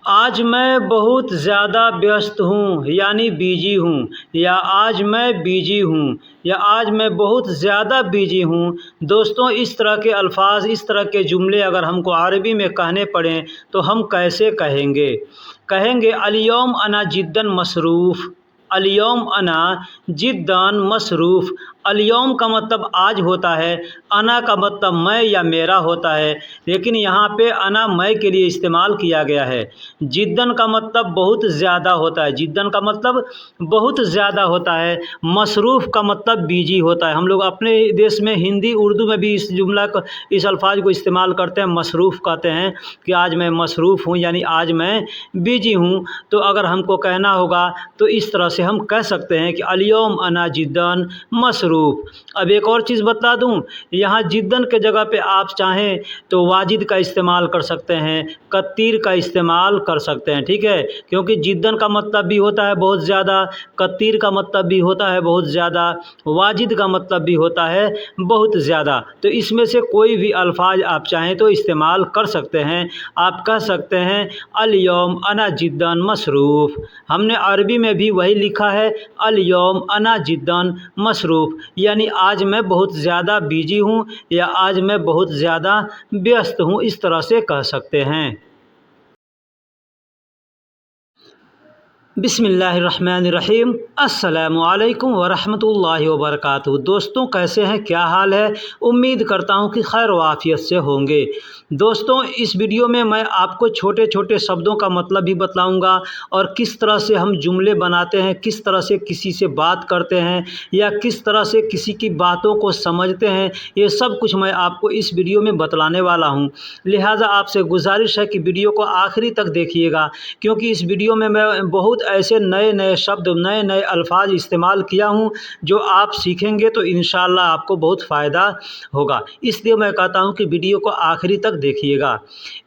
आज मैं बहुत ज़्यादा व्यस्त हूँ यानी बिजी हूँ, या आज मैं बिजी हूँ, या आज मैं बहुत ज़्यादा बिजी हूँ। दोस्तों, इस तरह के अल्फाज, इस तरह के जुमले अगर हमको अरबी में कहने पड़ें तो हम कैसे कहेंगे? कहेंगे अल-यौम अना जिद्दन मसरूफ़। अल-यौम अना जिद्दन मसरूफ़। अल-यौम का मतलब आज होता है, अना का मतलब मैं या मेरा होता है, लेकिन यहाँ पे अना मैं के लिए इस्तेमाल किया गया है। जिद्दन का मतलब बहुत ज़्यादा होता है, जिद्दन का मतलब बहुत ज़्यादा होता है। मसरूफ़ का मतलब बिजी होता है। हम लोग अपने देश में हिंदी उर्दू में भी इस जुमला को, इस अल्फाज को इस्तेमाल करते हैं। मसरूफ़ कहते हैं कि आज मैं मसरूफ़ हूँ, यानी आज मैं बिजी हूँ। तो अगर हमको कहना होगा तो इस तरह से हम कह सकते हैं कि अल-यौम अना जिद्दन मसरूफ़। अब एक और चीज़ बता दूँ, यहाँ जिद्दन के जगह पे आप चाहें तो वाजिद का इस्तेमाल कर सकते हैं, कत्तीर का इस्तेमाल कर सकते हैं, ठीक है? क्योंकि जिद्दन का मतलब भी होता है बहुत ज़्यादा, कत्तीर का मतलब भी होता है बहुत ज़्यादा, वाजिद का मतलब भी होता है बहुत ज़्यादा। तो इसमें से कोई भी अल्फाज आप चाहें तो इस्तेमाल कर सकते हैं। आप कह सकते हैं अल-यौम अना जिद्दन मसरूफ़। हमने अरबी में भी वही लिखा है, अल-यौम अना जिद्दन मसरूफ़, यानी आज मैं बहुत ज़्यादा बिजी हूँ या आज मैं बहुत ज़्यादा व्यस्त हूँ, इस तरह से कह सकते हैं। बिस्मिल्लाहिर्रहमानिर्रहीम। अस्सलामु अलैकुम वरहमतुल्लाहि वबरकातुहू। दोस्तों, कैसे हैं, क्या हाल है? उम्मीद करता हूं कि खैर व आफियत से होंगे। दोस्तों, इस वीडियो में मैं आपको छोटे छोटे शब्दों का मतलब भी बताऊंगा और किस तरह से हम जुमले बनाते हैं, किस तरह से किसी से बात करते हैं या किस तरह से किसी की बातों को समझते हैं, ये सब कुछ मैं आपको इस वीडियो में बतलाने वाला हूँ। लिहाजा आपसे गुजारिश है कि वीडियो को आखिरी तक देखिएगा, क्योंकि इस वीडियो में मैं बहुत ऐसे नए नए शब्द, नए नए अल्फाज इस्तेमाल किया हूँ जो आप सीखेंगे तो इंशाअल्लाह आपको बहुत फ़ायदा होगा। इसलिए मैं कहता हूँ कि वीडियो को आखिरी तक देखिएगा।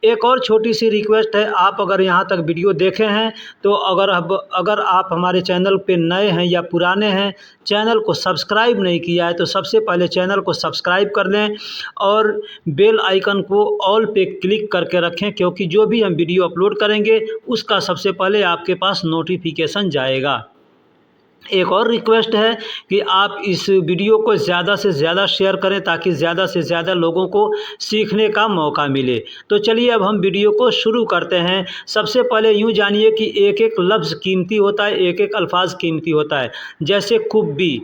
एक और छोटी सी रिक्वेस्ट है, आप अगर यहाँ तक वीडियो देखे हैं तो अगर आप हमारे चैनल पे नए हैं या पुराने हैं, चैनल को सब्सक्राइब नहीं किया है तो सबसे पहले चैनल को सब्सक्राइब कर लें और बेल आइकन को ऑल पे क्लिक करके रखें, क्योंकि जो भी हम वीडियो अपलोड करेंगे उसका सबसे पहले आपके पास नोटिफिकेशन जाएगा। एक और रिक्वेस्ट है कि आप इस वीडियो को ज़्यादा से ज़्यादा शेयर करें ताकि ज़्यादा से ज़्यादा लोगों को सीखने का मौका मिले। तो चलिए अब हम वीडियो को शुरू करते हैं। सबसे पहले यूँ जानिए कि एक एक लफ्ज़ कीमती होता है, एक एक अल्फाज कीमती होता है। जैसे कुब्बी,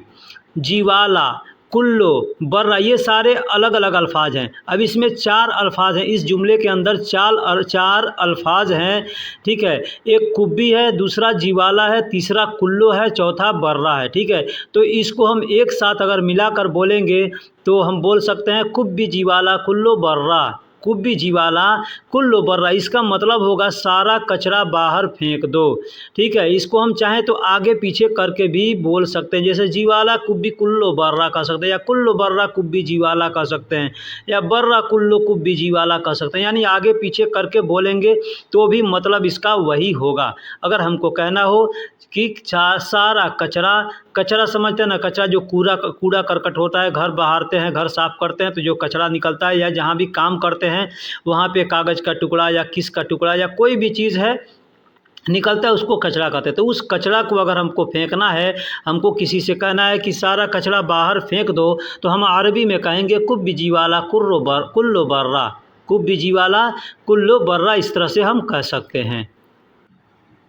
जीवाला, कुल्लो, बर्रा, ये सारे अलग अलग अल्फाज हैं। अब इसमें चार अल्फाज हैं, इस जुमले के अंदर चार अल्फाज हैं, ठीक है? एक कुब्बी है, दूसरा जीवाला है, तीसरा कुल्लो है, चौथा बर्रा है, ठीक है? तो इसको हम एक साथ अगर मिलाकर बोलेंगे तो हम बोल सकते हैं कुब्बी जीवाला कुल्लो बर्रा। कुब्बी जीवाला कुल्लो बर्रा, इसका मतलब होगा सारा कचरा बाहर फेंक दो, ठीक है? इसको हम चाहें तो आगे पीछे करके भी बोल सकते हैं, जैसे जीवाला कुब्बी कुल्लो बर्रा कह सकते हैं, या कुल्लो बर्रा कुब्बी जीवाला कह सकते हैं, या बर्रा कुल्लो कुब्बी जीवाला कह सकते हैं। यानी आगे पीछे करके बोलेंगे तो भी मतलब इसका वही होगा। अगर हमको कहना हो कि सारा कचरा, कचरा समझते हैं ना, कचरा जो कूड़ा करकट होता है, घर बहारते हैं, घर साफ़ करते हैं तो जो कचरा निकलता है, या जहाँ भी काम करते हैं वहाँ पे कागज़ का टुकड़ा या किस का टुकड़ा या कोई भी चीज़ है निकलता है, उसको कचरा कहते हैं। तो उस कचरा को अगर हमको फेंकना है, हमको किसी से कहना है कि सारा कचरा बाहर फेंक दो, तो हम अरबी में कहेंगे कुब्बी जीवाला कुल्लो बर्रा। कुब्बी जीवाला कुल्लो बर्रा, इस तरह से हम कह सकते हैं।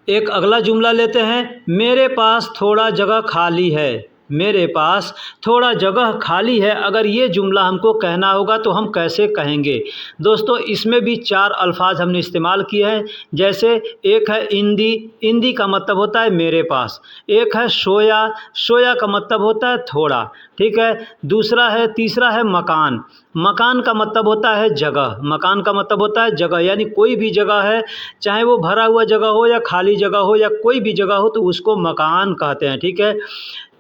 एक अगला जुमला लेते हैं, मेरे पास थोड़ा जगह खाली है। मेरे पास थोड़ा जगह खाली है, अगर ये जुमला हमको कहना होगा तो हम कैसे कहेंगे? दोस्तों, इसमें भी चार अल्फाज हमने इस्तेमाल किए हैं। जैसे एक है इंदी, इंदी का मतलब होता है मेरे पास। एक है सोया, सोया का मतलब होता है थोड़ा, ठीक है? तीसरा है मकान, मकान का मतलब होता है जगह, मकान का मतलब होता है जगह, यानी कोई भी जगह है, चाहे वो भरा हुआ जगह हो या खाली जगह हो या कोई भी जगह हो तो उसको मकान कहते हैं, ठीक है?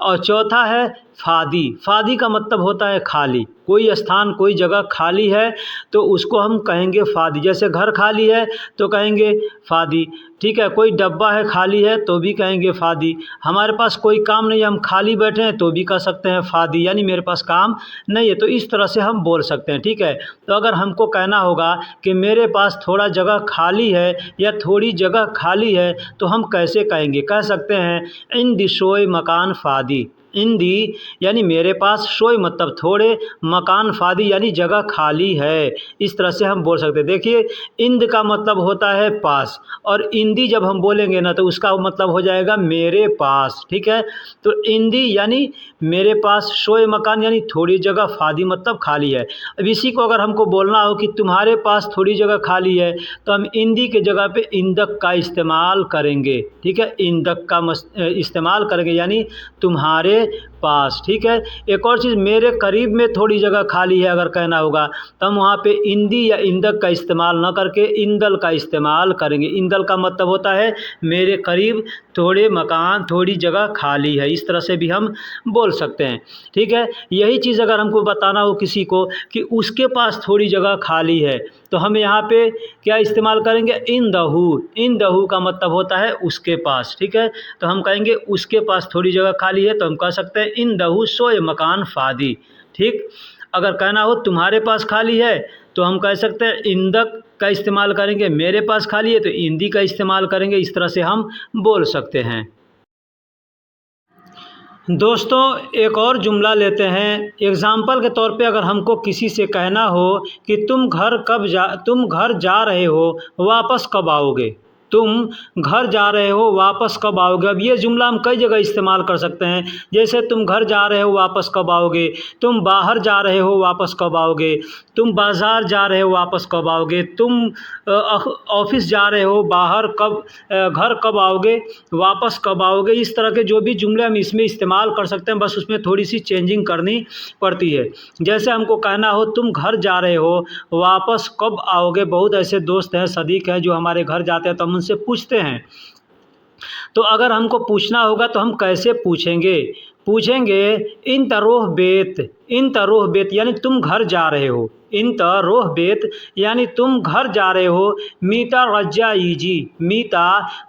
और चौथा है फ़ादी। फ़ादी का मतलब होता है खाली, कोई स्थान कोई जगह खाली है तो उसको हम कहेंगे फ़ादी। जैसे घर खाली है तो कहेंगे फ़ादी, ठीक है। कोई डब्बा है खाली है तो भी कहेंगे फ़ादी। हमारे पास कोई काम नहीं है, हम खाली बैठे हैं तो भी कह सकते हैं फ़ादी, यानी मेरे पास काम नहीं है। तो इस तरह से हम बोल सकते हैं, ठीक है। तो अगर हमको कहना होगा कि मेरे पास थोड़ा जगह खाली है या थोड़ी जगह खाली है तो हम कैसे कहेंगे? कह सकते हैं इन दिशोई मकान फ़ादी। इन दी यानी मेरे पास, शोई मतलब थोड़े, मकान फ़ादी यानी जगह खाली है। इस तरह से हम बोल सकते हैं। देखिए, इंद का मतलब होता है पास, और इंदी जब हम बोलेंगे ना तो उसका मतलब हो जाएगा मेरे पास, ठीक है। तो इंदी यानी मेरे पास, शोए मकान यानी थोड़ी जगह, फ़ादी मतलब खाली है। अब इसी को अगर हमको बोलना हो कि तुम्हारे पास थोड़ी जगह खाली है तो हम इंदी के जगह पे इंदक का इस्तेमाल करेंगे, ठीक है। इंदक का इस्तेमाल करेंगे यानी तुम्हारे पास, ठीक है। एक और चीज़, मेरे करीब में थोड़ी जगह खाली है अगर कहना होगा तो हम वहाँ पे इंदी या इंदक का इस्तेमाल न करके इंदल का इस्तेमाल करेंगे। इंदल का मतलब होता है मेरे करीब थोड़े मकान, थोड़ी जगह खाली है। इस तरह से भी हम बोल सकते हैं, ठीक है। यही चीज़ अगर हमको बताना हो किसी को कि उसके पास थोड़ी जगह खाली है तो हम यहाँ पे क्या इस्तेमाल करेंगे? इन दहू। इन दहू का मतलब होता है उसके पास, ठीक है। तो हम कहेंगे उसके पास थोड़ी जगह खाली है तो हम कह सकते हैं इन दहू सोए मकान फ़ादी, ठीक। अगर कहना हो तुम्हारे पास खाली है तो हम कह सकते हैं इंदक का इस्तेमाल करेंगे, मेरे पास खाली है तो इंदी का इस्तेमाल करेंगे। इस तरह से हम बोल सकते हैं। दोस्तों, एक और जुमला लेते हैं। एग्ज़ाम्पल के तौर पे अगर हमको किसी से कहना हो कि तुम घर जा रहे हो, वापस कब आओगे? तुम घर जा रहे हो, वापस कब आओगे? अब ये जुमला हम कई जगह इस्तेमाल कर सकते हैं। जैसे तुम घर जा रहे हो, वापस कब आओगे? तुम बाहर जा रहे हो, वापस कब आओगे? तुम बाज़ार जा रहे हो, वापस कब आओगे? तुम ऑफ़िस जा रहे हो, घर कब आओगे? वापस कब आओगे? इस तरह के जो भी जुमले हम इसमें इस्तेमाल कर सकते हैं, बस उसमें थोड़ी-सी चेंजिंग करनी पड़ती है। जैसे हमको कहना हो तुम घर जा रहे हो, वापस कब आओगे? बहुत ऐसे दोस्त हैं, सदीक हैं जो हमारे घर जाते हैं तो हम उनसे पूछते हैं। तो अगर हमको पूछना होगा तो हम कैसे पूछेंगे? पूछेंगे इन तरोह बेत। इन तरोह बेत यानी तुम घर जा रहे हो। इन तरोह बेत यानी तुम घर जा रहे हो। मीता रज्जा ईजी। मीता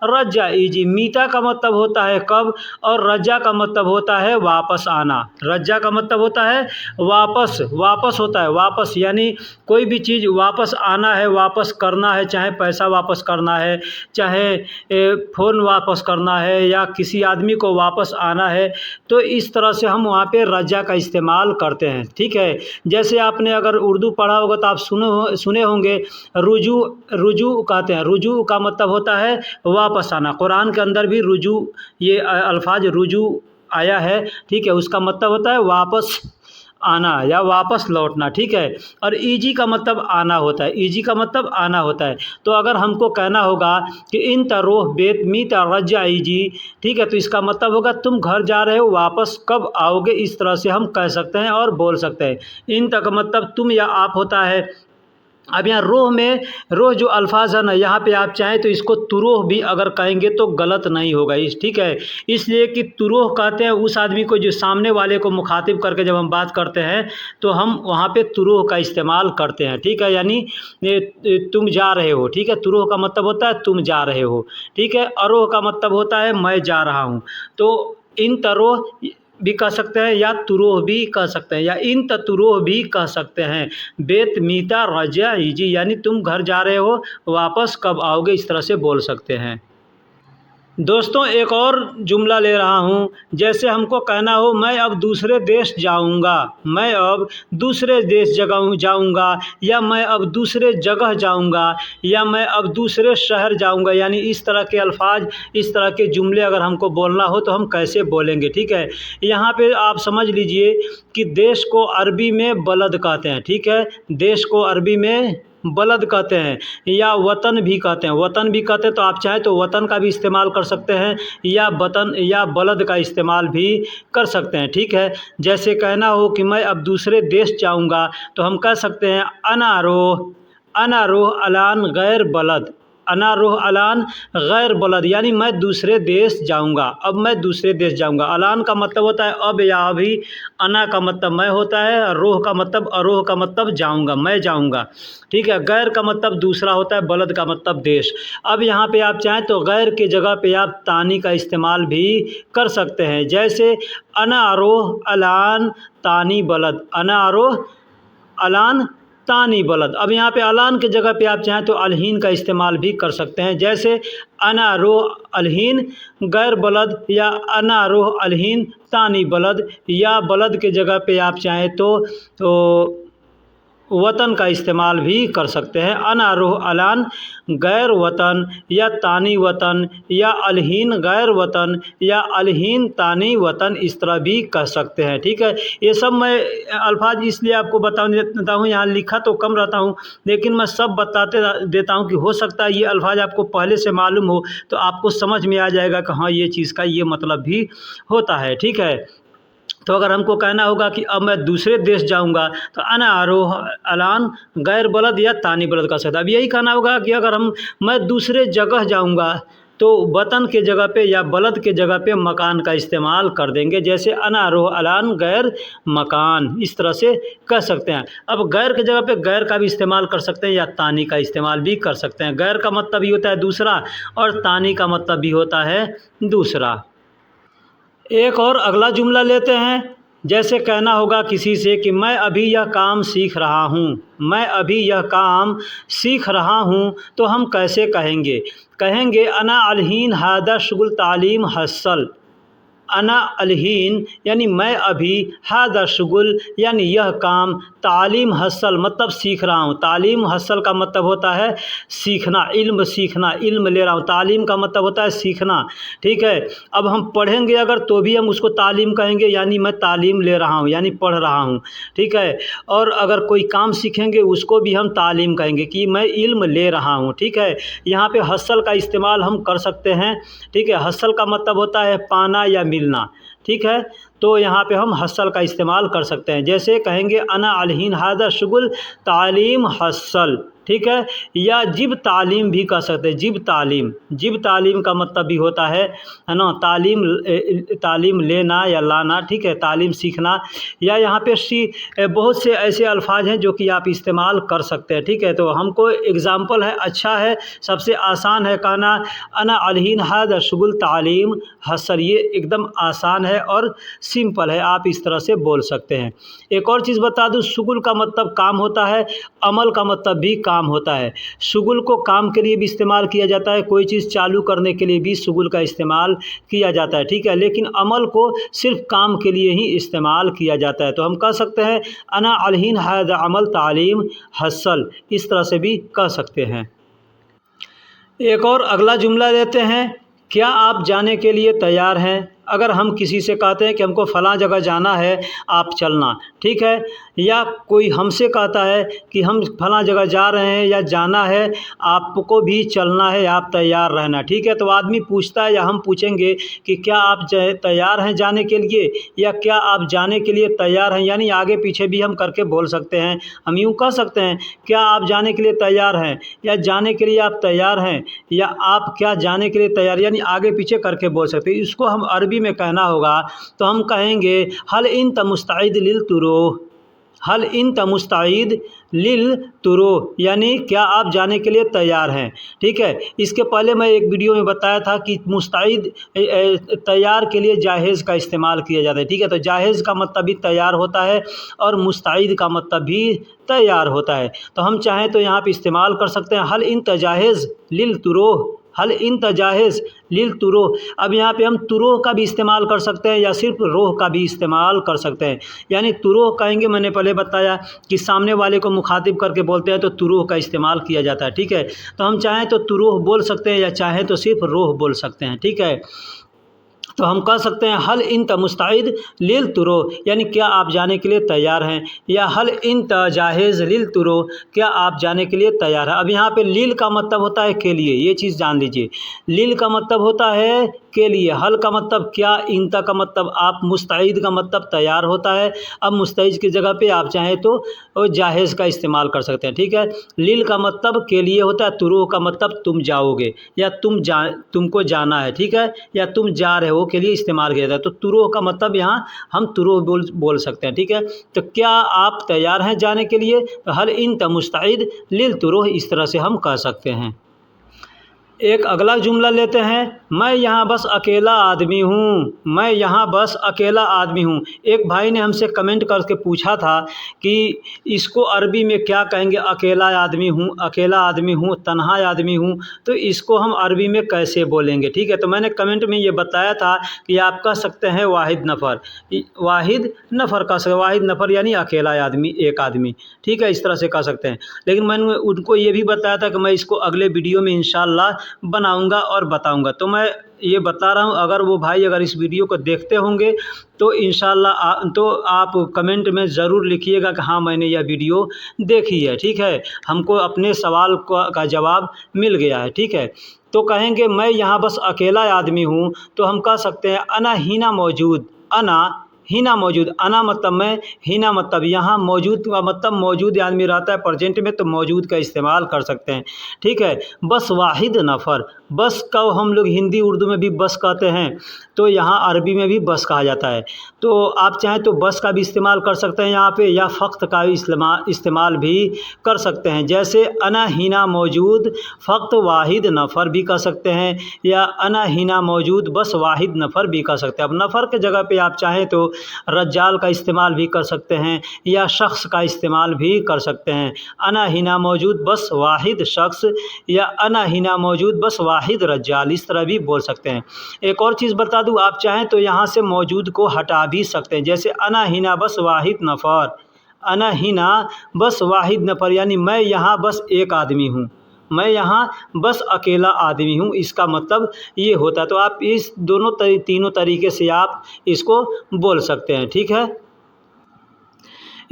रज्जा ईजी। मीता का मतलब होता है कब, और रज्जा का मतलब होता है वापस आना। रज्जा का मतलब होता है वापस, वापस होता है वापस, यानी कोई भी चीज़ वापस आना है, वापस करना है, चाहे पैसा वापस करना है, चाहे फ़ोन वापस करना है, या किसी आदमी को वापस आना है, तो इस तरह से हम वहाँ पे रज्जा का इस्तेमाल करते हैं, ठीक है। जैसे आपने अगर उर्दू पढ़ा होगा तो आप सुने होंगे रुजू। रुजू कहते हैं। रुजू का मतलब होता है वापस आना। कुरान के अंदर भी रुजू, ये अल्फाज रुजू आया है, ठीक है। उसका मतलब होता है वापस आना या वापस लौटना, ठीक है। और ईजी का मतलब आना होता है। ईजी का मतलब आना होता है। तो अगर हमको कहना होगा कि इन तरोह बेत मी तरज्जा ईजी, ठीक है, तो इसका मतलब होगा तुम घर जा रहे हो, वापस कब आओगे? इस तरह से हम कह सकते हैं और बोल सकते हैं। इन तक मतलब तुम या आप होता है। अब यहाँ रोह में, रोह जो अल्फाज है ना, यहाँ पे आप चाहें तो इसको तुरोह भी अगर कहेंगे तो गलत नहीं होगा, ठीक है। इसलिए कि तुरोह कहते हैं उस आदमी को जो सामने वाले को मुखातिब करके जब हम बात करते हैं तो हम वहाँ पे तुरोह का इस्तेमाल करते हैं, ठीक है। यानी तुम जा रहे हो, ठीक है। तुरोह का मतलब होता है तुम जा रहे हो, ठीक है। अरोह का मतलब होता है मैं जा रहा हूँ। तो इन तरोह भी कह सकते हैं या तुरोह भी कह सकते हैं या इन तुरोह भी कह सकते हैं। बेत मीता रजा ईजी यानी तुम घर जा रहे हो, वापस कब आओगे? इस तरह से बोल सकते हैं। दोस्तों, एक और जुमला ले रहा हूँ। जैसे हमको कहना हो मैं अब दूसरे देश जाऊँगा, मैं अब दूसरे देश जाऊँगा, या मैं अब दूसरे जगह जाऊँगा, या मैं अब दूसरे शहर जाऊँगा, यानी इस तरह के अल्फाज, इस तरह के जुमले अगर हमको बोलना हो तो हम कैसे बोलेंगे, ठीक है। यहाँ पे आप समझ लीजिए कि देश को अरबी में बलद कहते हैं, ठीक है। देश को अरबी में बलद कहते हैं, या वतन भी कहते हैं। वतन भी कहते हैं तो आप चाहें तो वतन का भी इस्तेमाल कर सकते हैं, या वतन या बलद का इस्तेमाल भी कर सकते हैं, ठीक है। जैसे कहना हो कि मैं अब दूसरे देश जाऊंगा तो हम कह सकते हैं अनारोह। अनारोह अलान गैर बलद। अना रोह अलान गैर बलद, यानी मैं दूसरे देश जाऊंगा, अब मैं दूसरे देश जाऊंगा। अलान का मतलब होता है अब या अभी, अना का मतलब मैं होता है, रोह का मतलब अरोह का मतलब जाऊंगा, मैं जाऊंगा, ठीक है। गैर का मतलब दूसरा होता है, बलद का मतलब देश। अब यहाँ पे आप चाहें तो गैर के जगह पे आप तानी का इस्तेमाल भी कर सकते हैं, जैसे अना अरोह अलान तानी बलद, अना अरोह अलान तानी बलद। अब यहाँ पे अलान के जगह पे आप चाहें तो अलहीन का इस्तेमाल भी कर सकते हैं, जैसे अना रोह अलहीन गैर बलद, या अना रोह अलहीन तानी बलद, या बलद के जगह पे आप चाहें तो वतन का इस्तेमाल भी कर सकते हैं। अना रोह अलान गैर वतन, या तानी वतन, या अलहीन गैर वतन, या अलहीन तानी वतन, इस तरह भी कह सकते हैं, ठीक है। ये सब मैं अल्फाज इसलिए आपको बता देता हूँ, यहाँ लिखा तो कम रहता हूँ लेकिन मैं सब बताते देता हूँ कि हो सकता है ये अल्फाज आपको पहले से मालूम हो तो आपको समझ में आ जाएगा कि हाँ ये चीज़ का ये मतलब भी होता है, ठीक है। तो अगर हमको कहना होगा कि अब मैं दूसरे देश जाऊंगा तो अना आरोह अलान गैर बलद या तानी बलद का सकता। अब यही कहना होगा कि अगर मैं दूसरे जगह जाऊंगा तो वतन के जगह पे या बलद के जगह पे मकान का इस्तेमाल कर देंगे, जैसे अना आरोह अलान गैर मकान, इस तरह से कह सकते हैं। अब गैर के जगह पे गैर का भी इस्तेमाल कर सकते हैं या तानी का इस्तेमाल भी कर सकते हैं। गैर का मतलब भी होता है दूसरा और तानी का मतलब भी होता है दूसरा। एक और अगला जुमला लेते हैं, जैसे कहना होगा किसी से कि मैं अभी यह काम सीख रहा हूँ, मैं अभी यह काम सीख रहा हूँ, तो हम कैसे कहेंगे अना अलहीन हादा शुगुल तालीम हसल। अना अलहीन यानी मैं अभी, हादा शुगुल यानी यह काम, तालीम हसल मतलब सीख रहा हूँ। तालीम हसल का मतलब होता है सीखना, इल्म सीखना, इल्म ले रहा हूँ। तालीम का मतलब होता है सीखना, ठीक है। अब हम पढ़ेंगे अगर तो भी हम उसको तालीम कहेंगे, यानी मैं तालीम ले रहा हूँ यानी पढ़ रहा हूँ, ठीक है। और अगर कोई काम सीखेंगे उसको भी हम तालीम कहेंगे कि मैं इल्म ले रहा हूँ, ठीक है। यहाँ पे हसल का इस्तेमाल हम कर सकते हैं, ठीक है। हसल का मतलब होता है पाना या मिलना, ठीक है। तो यहाँ पे हम हसल का इस्तेमाल कर सकते हैं, जैसे कहेंगे अना अलहीन हादा शुगुल तालीम हसल, ठीक है। या जिब तालीम भी कह सकते हैं, जिब तालीम का मतलब भी होता है ना, तालीम लेना या लाना, ठीक है, तालीम सीखना। या यहाँ पे बहुत से ऐसे अल्फाज हैं जो कि आप इस्तेमाल कर सकते हैं, ठीक है। तो हमको एग्ज़ाम्पल है, अच्छा है, सबसे आसान है कहना अना अलहीन हादा शुगुल तालीम हसल, ये एकदम आसान है और सिंपल है, आप इस तरह से बोल सकते हैं। एक और चीज़ बता दूं, शुगुल का मतलब काम होता है, अमल का मतलब भी काम होता है। शुगुल को काम के लिए भी इस्तेमाल किया जाता है, कोई चीज़ चालू करने के लिए भी शुगुल का इस्तेमाल किया जाता है, ठीक है। लेकिन अमल को सिर्फ काम के लिए ही इस्तेमाल किया जाता है। तो हम कह सकते हैं अना अलहीन हादा अमल तालीम हसल, इस तरह से भी कह सकते हैं। एक और अगला जुमला लेते हैं, क्या आप जाने के लिए तैयार हैं। अगर हम किसी से कहते हैं कि हमको फ़लाँ जगह जाना है, आप चलना, ठीक है। या कोई हमसे कहता है कि हम फ़लाँ जगह जा रहे हैं या जाना है, आपको भी चलना है, आप तैयार रहना, ठीक है। तो आदमी पूछता है या हम पूछेंगे कि क्या आप तैयार हैं जाने के लिए, या क्या आप जाने के लिए तैयार हैं, यानी आगे पीछे भी हम करके बोल सकते हैं। हम यूँ कह सकते हैं क्या आप जाने के लिए तैयार हैं, या जाने के लिए आप तैयार हैं, या आप क्या जाने के लिए तैयार, यानी आगे पीछे करके बोल सकते हैं। इसको हम अरबी में कहना होगा तो हम कहेंगे हल इंत मुस्तइद लिल तुरो, हल इंत मुस्तइद लिल तुरो, यानी क्या आप जाने के लिए तैयार हैं, ठीक है। इसके पहले मैं एक वीडियो में बताया था कि मुस्तइद तैयार के लिए जाहिज़ का इस्तेमाल किया जाता है, ठीक है। तो जाहिज़ का मतलब भी तैयार होता है और मुस्तइद का मतलब भी तैयार होता है। तो हम चाहें तो यहाँ पे इस्तेमाल कर सकते हैं हल इंत जाहिज़ लिल तुरो, हल इंत जाहिज़ लिल तुरो। अब यहाँ पे हम तुरोह का भी इस्तेमाल कर सकते हैं या सिर्फ रोह का भी इस्तेमाल कर सकते हैं। यानी तुरोह कहेंगे, मैंने पहले बताया कि सामने वाले को मुखातिब करके बोलते हैं तो तुरोह का इस्तेमाल किया जाता है, ठीक है। तो हम चाहें तो तुरोह बोल सकते हैं या चाहें तो सिर्फ रोह बोल सकते हैं, ठीक है। तो हम कह सकते हैं हल इंत मुस्तइद लिल तुरो, यानी क्या आप जाने के लिए तैयार हैं, या हल इंत जाहिज़ लिल तुरो, क्या आप जाने के लिए तैयार हैं। अब यहाँ पे लिल का मतलब होता है के लिए, ये चीज़ जान लीजिए। लिल का मतलब होता है के लिए, हल का मतलब क्या, इंता का मतलब आप, मुस्तइद का मतलब तैयार होता है। अब मुस्तइद की जगह पे आप चाहें तो जाहिज़ का इस्तेमाल कर सकते हैं, ठीक है। लिल का मतलब के लिए होता है, तुरो का मतलब तुम जाओगे या तुमको जाना है, ठीक है, या तुम जा रहे हो के लिए इस्तेमाल किया जाता है। तो तुरो का मतलब यहाँ हम तुरो बोल सकते हैं, ठीक है। तो क्या आप तैयार हैं जाने के लिए, तो हल इंत मुस्तइद लिल तुरो, इस तरह से हम कह सकते हैं। एक अगला जुमला लेते हैं, मैं यहाँ बस अकेला आदमी हूँ, मैं यहाँ बस अकेला आदमी हूँ। एक भाई ने हमसे कमेंट करके पूछा था कि इसको अरबी में क्या कहेंगे, अकेला आदमी हूँ, अकेला आदमी हूँ, तन्हा आदमी हूँ, तो इसको हम अरबी में कैसे बोलेंगे, ठीक है। तो मैंने कमेंट में ये बताया था कि आप कह सकते हैं वाहिद नफ़र, वाहिद नफ़र कह सकते, वाहिद नफ़र यानी अकेला आदमी, एक आदमी, ठीक है, इस तरह से कह सकते हैं। लेकिन मैंने उनको ये भी बताया था कि मैं इसको अगले वीडियो में इंशाअल्लाह बनाऊंगा और बताऊंगा। तो मैं ये बता रहा हूँ, अगर वो भाई अगर इस वीडियो को देखते होंगे तो इंशाअल्लाह तो आप कमेंट में ज़रूर लिखिएगा कि हाँ मैंने यह वीडियो देखी है, ठीक है, हमको अपने सवाल का जवाब मिल गया है, ठीक है। तो कहेंगे मैं यहाँ बस अकेला आदमी हूँ, तो हम कह सकते हैं अना हीना मौजूद, अना हीना मौजूद, अना मतलब मैं, हीना मतलब यहाँ, मौजूद का मतलब मौजूद आदमी रहता है प्रेजेंट में, तो मौजूद का इस्तेमाल कर सकते हैं, ठीक है। बस वाहिद नफ़र, बस का हम लोग हिंदी उर्दू में भी बस कहते हैं, तो यहाँ अरबी में भी बस कहा जाता है। तो आप चाहें तो बस का भी इस्तेमाल कर सकते हैं यहाँ पे, या फ़क्त का भी इस्तेमाल भी कर सकते हैं। जैसे अना हीना मौजूद फ़क्त वाहिद नफ़र भी कह सकते हैं, या अना हीना मौजूद बस वाहिद नफ़र भी कह सकते हैं। अब नफ़र के जगह पे आप चाहें तो रज्जाल का इस्तेमाल भी कर सकते हैं, या शख्स का इस्तेमाल भी कर सकते हैं। अना हिना मौजूद बस वाहिद शख्स, या अना हिना मौजूद बस वाहिद रज्जाल, इस तरह भी बोल सकते हैं। एक और चीज़ बता दूं, आप चाहें तो यहाँ से मौजूद को हटा भी सकते हैं। जैसे अना हिना बस वाहिद नफ़र, अना हिना बस वाहिद नफ़र यानी मैं यहाँ बस एक आदमी हूँ, मैं यहाँ बस अकेला आदमी हूँ, इसका मतलब ये होता है। तो आप इस तीनों तरीके से आप इसको बोल सकते हैं, ठीक है।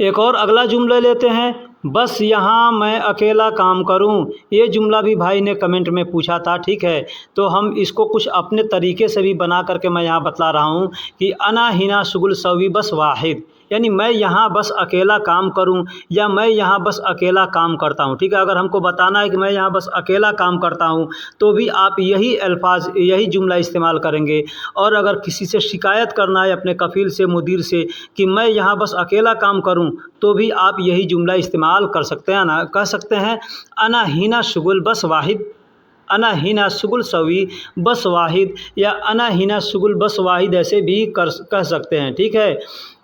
एक और अगला जुमला लेते हैं, बस यहाँ मैं अकेला काम करूँ। ये जुमला भी भाई ने कमेंट में पूछा था, ठीक है। तो हम इसको कुछ अपने तरीके से भी बना करके मैं यहाँ बतला रहा हूँ कि अना हिना शुगुल सवी बस वाहिद, यानी मैं यहाँ बस अकेला काम करूं, या मैं यहाँ बस अकेला काम करता हूं, ठीक है। अगर हमको बताना है कि मैं यहाँ बस अकेला काम करता हूं, तो भी आप यही अल्फाज, यही जुमला इस्तेमाल करेंगे। और अगर किसी से शिकायत करना है अपने कफ़ील से, मुदीर से, कि मैं यहाँ बस अकेला काम करूं, तो भी आप यही जुमला इस्तेमाल कर सकते हैं ना, कह सकते हैं अना हिना शुगुल बस वाहिद, अना हिना शुगुल सवी बस वाहिद, या अना हिना शुगुल बस वाहिद, ऐसे भी कह सकते हैं, ठीक है।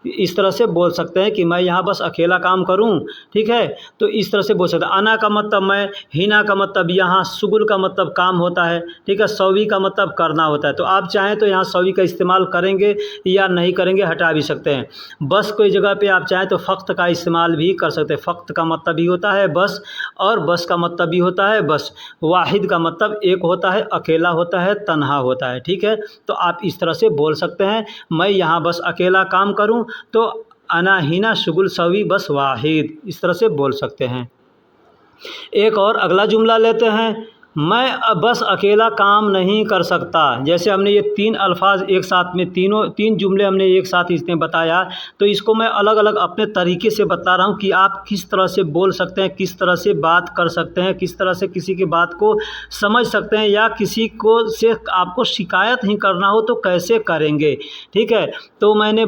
इस तरह से बोल सकते हैं कि मैं यहाँ बस अकेला काम करूँ, ठीक है। तो इस तरह से बोल सकते हैं। अना का मतलब मैं, हिना का मतलब यहाँ, शुगुल का मतलब काम होता है, ठीक है, सवी का मतलब करना होता है। तो आप चाहें तो यहाँ सवी का इस्तेमाल करेंगे या नहीं करेंगे, हटा भी सकते हैं। बस कोई जगह पे आप चाहें तो फ़क्त का इस्तेमाल भी कर सकते हैं। फ़क्त का मतलब भी होता है बस, और बस का मतलब भी होता है बस। वाहिद का मतलब एक होता है, अकेला होता है, तन्हा होता है, ठीक है। तो आप इस तरह से बोल सकते हैं, मैं यहाँ बस अकेला काम करूँ, तो अना हिना शुगुल सवी बस वाहिद, इस तरह से बोल सकते हैं। एक और अगला जुमला लेते हैं, मैं बस अकेला काम नहीं कर सकता। जैसे हमने ये तीन अल्फाज एक साथ में, तीन जुमले हमने एक साथ इसमें बताया, तो इसको मैं अलग अलग अपने तरीके से बता रहा हूँ कि आप किस तरह से बोल सकते हैं, किस तरह से बात कर सकते हैं, किस तरह से किसी की बात को समझ सकते हैं, या किसी को से आपको शिकायत ही करना हो तो कैसे करेंगे, ठीक है। तो मैंने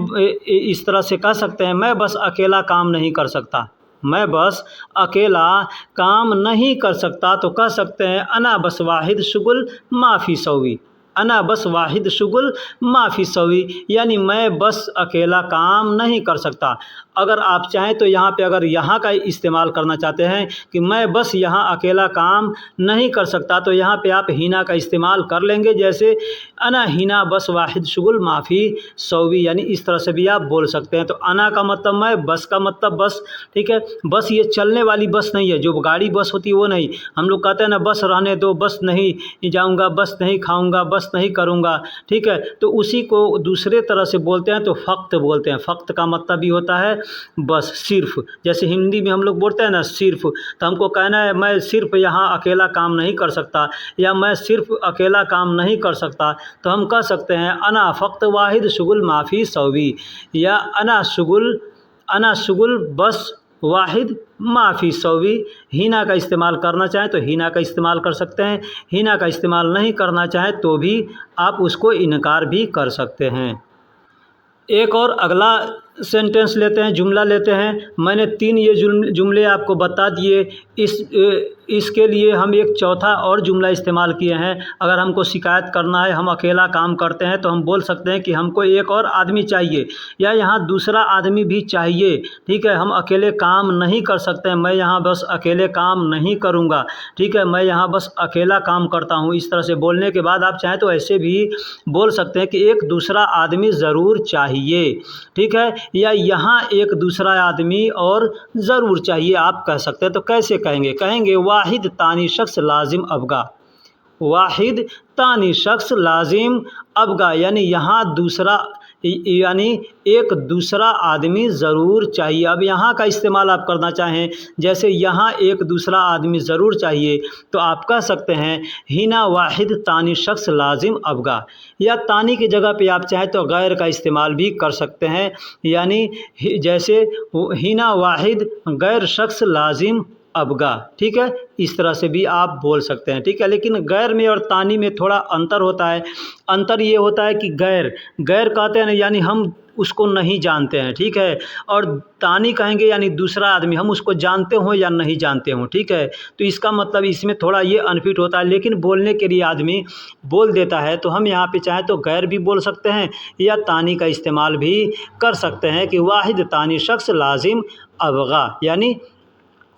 इस तरह से कह सकते हैं, मैं बस अकेला काम नहीं कर सकता, मैं बस अकेला काम नहीं कर सकता, तो कह सकते हैं अना बस वाहिद शुगुल माफ़ी सवी, अना बस वाहिद शुगुल माफ़ी सवी, यानी मैं बस अकेला काम नहीं कर सकता। अगर आप चाहें तो यहाँ पे अगर यहाँ का इस्तेमाल करना चाहते हैं कि मैं बस यहाँ अकेला काम नहीं कर सकता, तो यहाँ पे आप हिना का इस्तेमाल कर लेंगे। जैसे अना हिना बस वाहिद शुगुल माफ़ी सवी, यानी इस तरह से भी आप बोल सकते हैं। तो अना का मतलब मैं, बस का मतलब बस, ठीक है। बस ये चलने वाली बस नहीं है, जो गाड़ी बस होती है वो नहीं। हम लोग कहते हैं ना बस रहने दो, बस नहीं जाऊँगा, बस नहीं खाऊँगा, बस बस नहीं करूँगा, ठीक है, तो उसी को दूसरे तरह से बोलते हैं तो फ़क़्त बोलते हैं। फ़क़्त का मतलब भी होता है बस, सिर्फ़। जैसे हिंदी में हम लोग बोलते हैं ना सिर्फ़, तो हमको कहना है मैं सिर्फ़ यहाँ अकेला काम नहीं कर सकता, या मैं सिर्फ़ अकेला काम नहीं कर सकता, तो हम कह सकते हैं अना फ़क़्त वाहिद शुगुल माफ़ी सौवी, या अना शुगुल बस वाहिद माफ़ी सौवी। हीना का इस्तेमाल करना चाहें तो हीना का इस्तेमाल कर सकते हैं, हीना का इस्तेमाल नहीं करना चाहें तो भी आप उसको इनकार भी कर सकते हैं। एक और अगला सेंटेंस लेते हैं, जुमला लेते हैं। मैंने 3 ये जुमले आपको बता दिए, इसके लिए हम एक चौथा और जुमला इस्तेमाल किए हैं। अगर हमको शिकायत करना है, हम अकेला काम करते हैं, तो हम बोल सकते हैं कि हमको एक और आदमी चाहिए, या यहाँ दूसरा आदमी भी चाहिए, ठीक है। हम अकेले काम नहीं कर सकते हैं, मैं यहाँ बस अकेले काम नहीं करूँगा, ठीक है, मैं यहाँ बस अकेला काम करता हूँ। इस तरह से बोलने के बाद आप चाहें तो ऐसे भी बोल सकते हैं कि एक दूसरा आदमी ज़रूर चाहिए, ठीक है, या यहाँ एक दूसरा आदमी और ज़रूर चाहिए आप कह सकते हैं। तो कैसे कहेंगे वाहिद तानी शख्स लाजिम अबगा, वाहिद तानी शख्स लाजिम अबगा, यानी यहाँ दूसरा, यानी एक दूसरा आदमी ज़रूर चाहिए। अब यहाँ का इस्तेमाल आप करना चाहें, जैसे यहाँ एक दूसरा आदमी ज़रूर चाहिए, तो आप कह सकते हैं हिना वाहिद तानी शख्स लाजिम अबगा, या तानी की जगह पे आप चाहें तो गैर का इस्तेमाल भी कर सकते हैं, यानी जैसे हिना वाहिद गैर शख्स लाजिम अबगा, ठीक है, इस तरह से भी आप बोल सकते हैं, ठीक है। लेकिन गैर में और तानी में थोड़ा अंतर होता है। अंतर ये होता है कि गैर कहते हैं ना, यानी हम उसको नहीं जानते हैं, ठीक है, और तानी कहेंगे यानी दूसरा आदमी, हम उसको जानते हों या नहीं जानते हों, ठीक है। तो इसका मतलब इसमें थोड़ा ये अनफिट होता है, लेकिन बोलने के लिए आदमी बोल देता है, तो हम यहाँ पे चाहें तो गैर भी बोल सकते हैं या तानी का इस्तेमाल भी कर सकते हैं कि वाहिद तानी शख्स लाजिम अबगा। यानी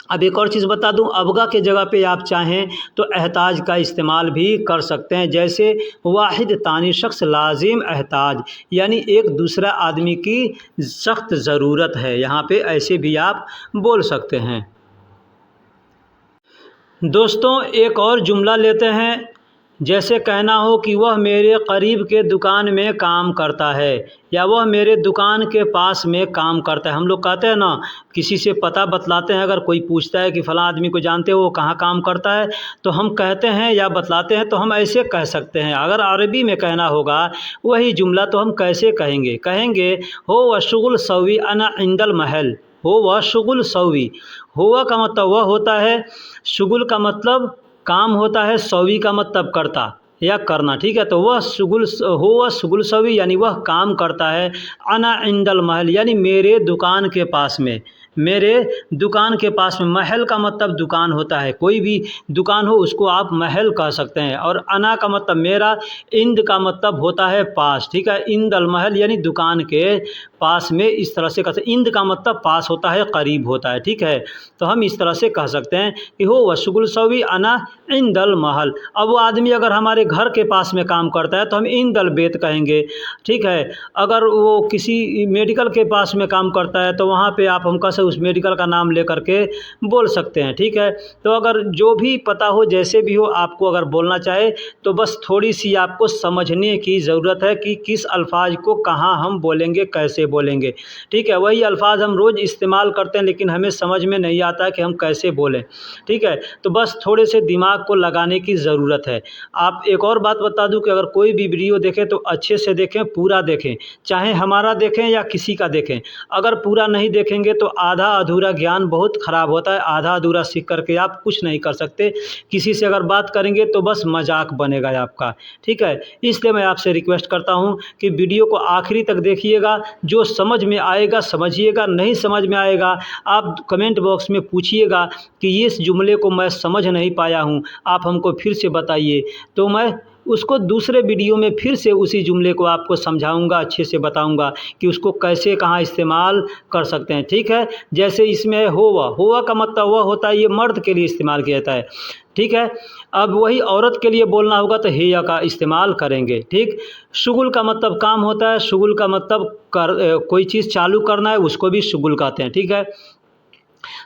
अब एक और चीज़ बता दूं, अबगा के जगह पे आप चाहें तो एहताज का इस्तेमाल भी कर सकते हैं, जैसे वाहिद तानी शख्स लाजिम एहताज, यानी एक दूसरा आदमी की सख्त ज़रूरत है, यहाँ पे ऐसे भी आप बोल सकते हैं। दोस्तों एक और जुमला लेते हैं, जैसे कहना हो कि वह मेरे करीब के दुकान में काम करता है, या वह मेरे दुकान के पास में काम करता है। हम लोग कहते हैं ना, किसी से पता बतलाते हैं, अगर कोई पूछता है कि फ़लाँ आदमी को जानते हो वो कहाँ काम करता है, तो हम कहते हैं या बतलाते हैं, तो हम ऐसे कह सकते हैं। अगर अरबी में कहना होगा वही जुमला तो हम कैसे कहेंगे हो व शुगुल सवी अना इंदल महल, हो वह शुगुल सवी, हुआ का मतलब वह होता है, शुगुल का मतलब काम होता है, सवी का मतलब करता या करना, ठीक है। तो वह शुगुल सवी यानी वह काम करता है, अना इंदल महल यानी मेरे दुकान के पास में, मेरे दुकान के पास में। महल का मतलब दुकान होता है, कोई भी दुकान हो उसको आप महल कह सकते हैं। और अना का मतलब मेरा, इंद का मतलब होता है पास, ठीक है। इंदल महल यानी दुकान के पास में, इस तरह से कहते हैं। इंद का मतलब पास होता है, करीब होता है, ठीक है। तो हम इस तरह से कह सकते हैं कि हो वशुगुल सवी अना इंदल महल। अब वो आदमी अगर हमारे घर के पास में काम करता है तो हम इंदल बेत कहेंगे, ठीक है। अगर वो किसी मेडिकल के पास में काम करता है तो वहाँ पे आप हम कैसे उस मेडिकल का नाम लेकर के बोल सकते हैं, ठीक है। तो अगर जो भी पता हो, जैसे भी हो, आपको अगर बोलना चाहे तो बस थोड़ी सी आपको समझने की ज़रूरत है कि किस अल्फाज को कहाँ हम बोलेंगे, कैसे बोलेंगे, ठीक है। वही अल्फाज हम रोज़ इस्तेमाल करते हैं लेकिन हमें समझ में नहीं आता है कि हम कैसे बोलें, ठीक है। तो बस थोड़े से दिमाग को लगाने की ज़रूरत है। आप एक और बात बता दूं कि अगर कोई भी वीडियो देखें तो अच्छे से देखें, पूरा देखें, चाहे हमारा देखें या किसी का देखें। अगर पूरा नहीं देखेंगे तो आधा अधूरा ज्ञान बहुत ख़राब होता है, आधा अधूरा सीख करके आप कुछ नहीं कर सकते। किसी से अगर बात करेंगे तो बस मजाक बनेगा आपका, ठीक है। इसलिए मैं आपसे रिक्वेस्ट करता हूं कि वीडियो को आखिरी तक देखिएगा, जो समझ में आएगा समझिएगा, नहीं समझ में आएगा आप कमेंट बॉक्स में पूछिएगा कि इस जुमले को मैं समझ नहीं पाया हूँ, आप हमको फिर से बताइए, तो मैं उसको दूसरे वीडियो में फिर से उसी जुमले को आपको समझाऊंगा, अच्छे से बताऊंगा कि उसको कैसे कहाँ इस्तेमाल कर सकते हैं, ठीक है। जैसे इसमें होवा का मतलब वह होता है, ये मर्द के लिए इस्तेमाल किया जाता है, ठीक है। अब वही औरत के लिए बोलना होगा तो हेया का इस्तेमाल करेंगे, ठीक। शुगुल का मतलब काम होता है, शुगुल का मतलब कोई चीज़ चालू करना है, उसको भी शुगुल कहते हैं, ठीक है।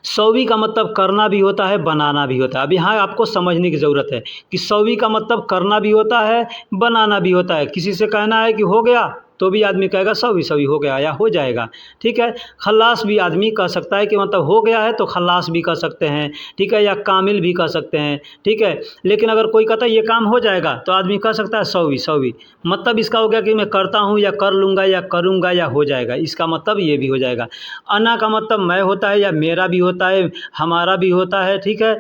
सौवी का मतलब करना भी होता है, बनाना भी होता है। अब यहाँ आपको समझने की ज़रूरत है कि सौवी का मतलब करना भी होता है, बनाना भी होता है। किसी से कहना है कि हो गया, तो भी आदमी कहेगा सौवी सौवी हो गया या हो जाएगा, ठीक है। खल्लास भी आदमी कह सकता है कि मतलब हो गया है तो खल्लास भी कह सकते हैं, ठीक है, या कामिल भी कह सकते हैं, ठीक है। लेकिन अगर कोई कहता है ये काम हो जाएगा तो आदमी कह सकता है सौवी सौवी। मतलब इसका हो गया कि मैं करता हूँ या कर लूँगा या करूँगा या हो जाएगा, इसका मतलब ये भी हो जाएगा। अना का मतलब मैं होता है या मेरा भी होता है, हमारा भी होता है, ठीक है,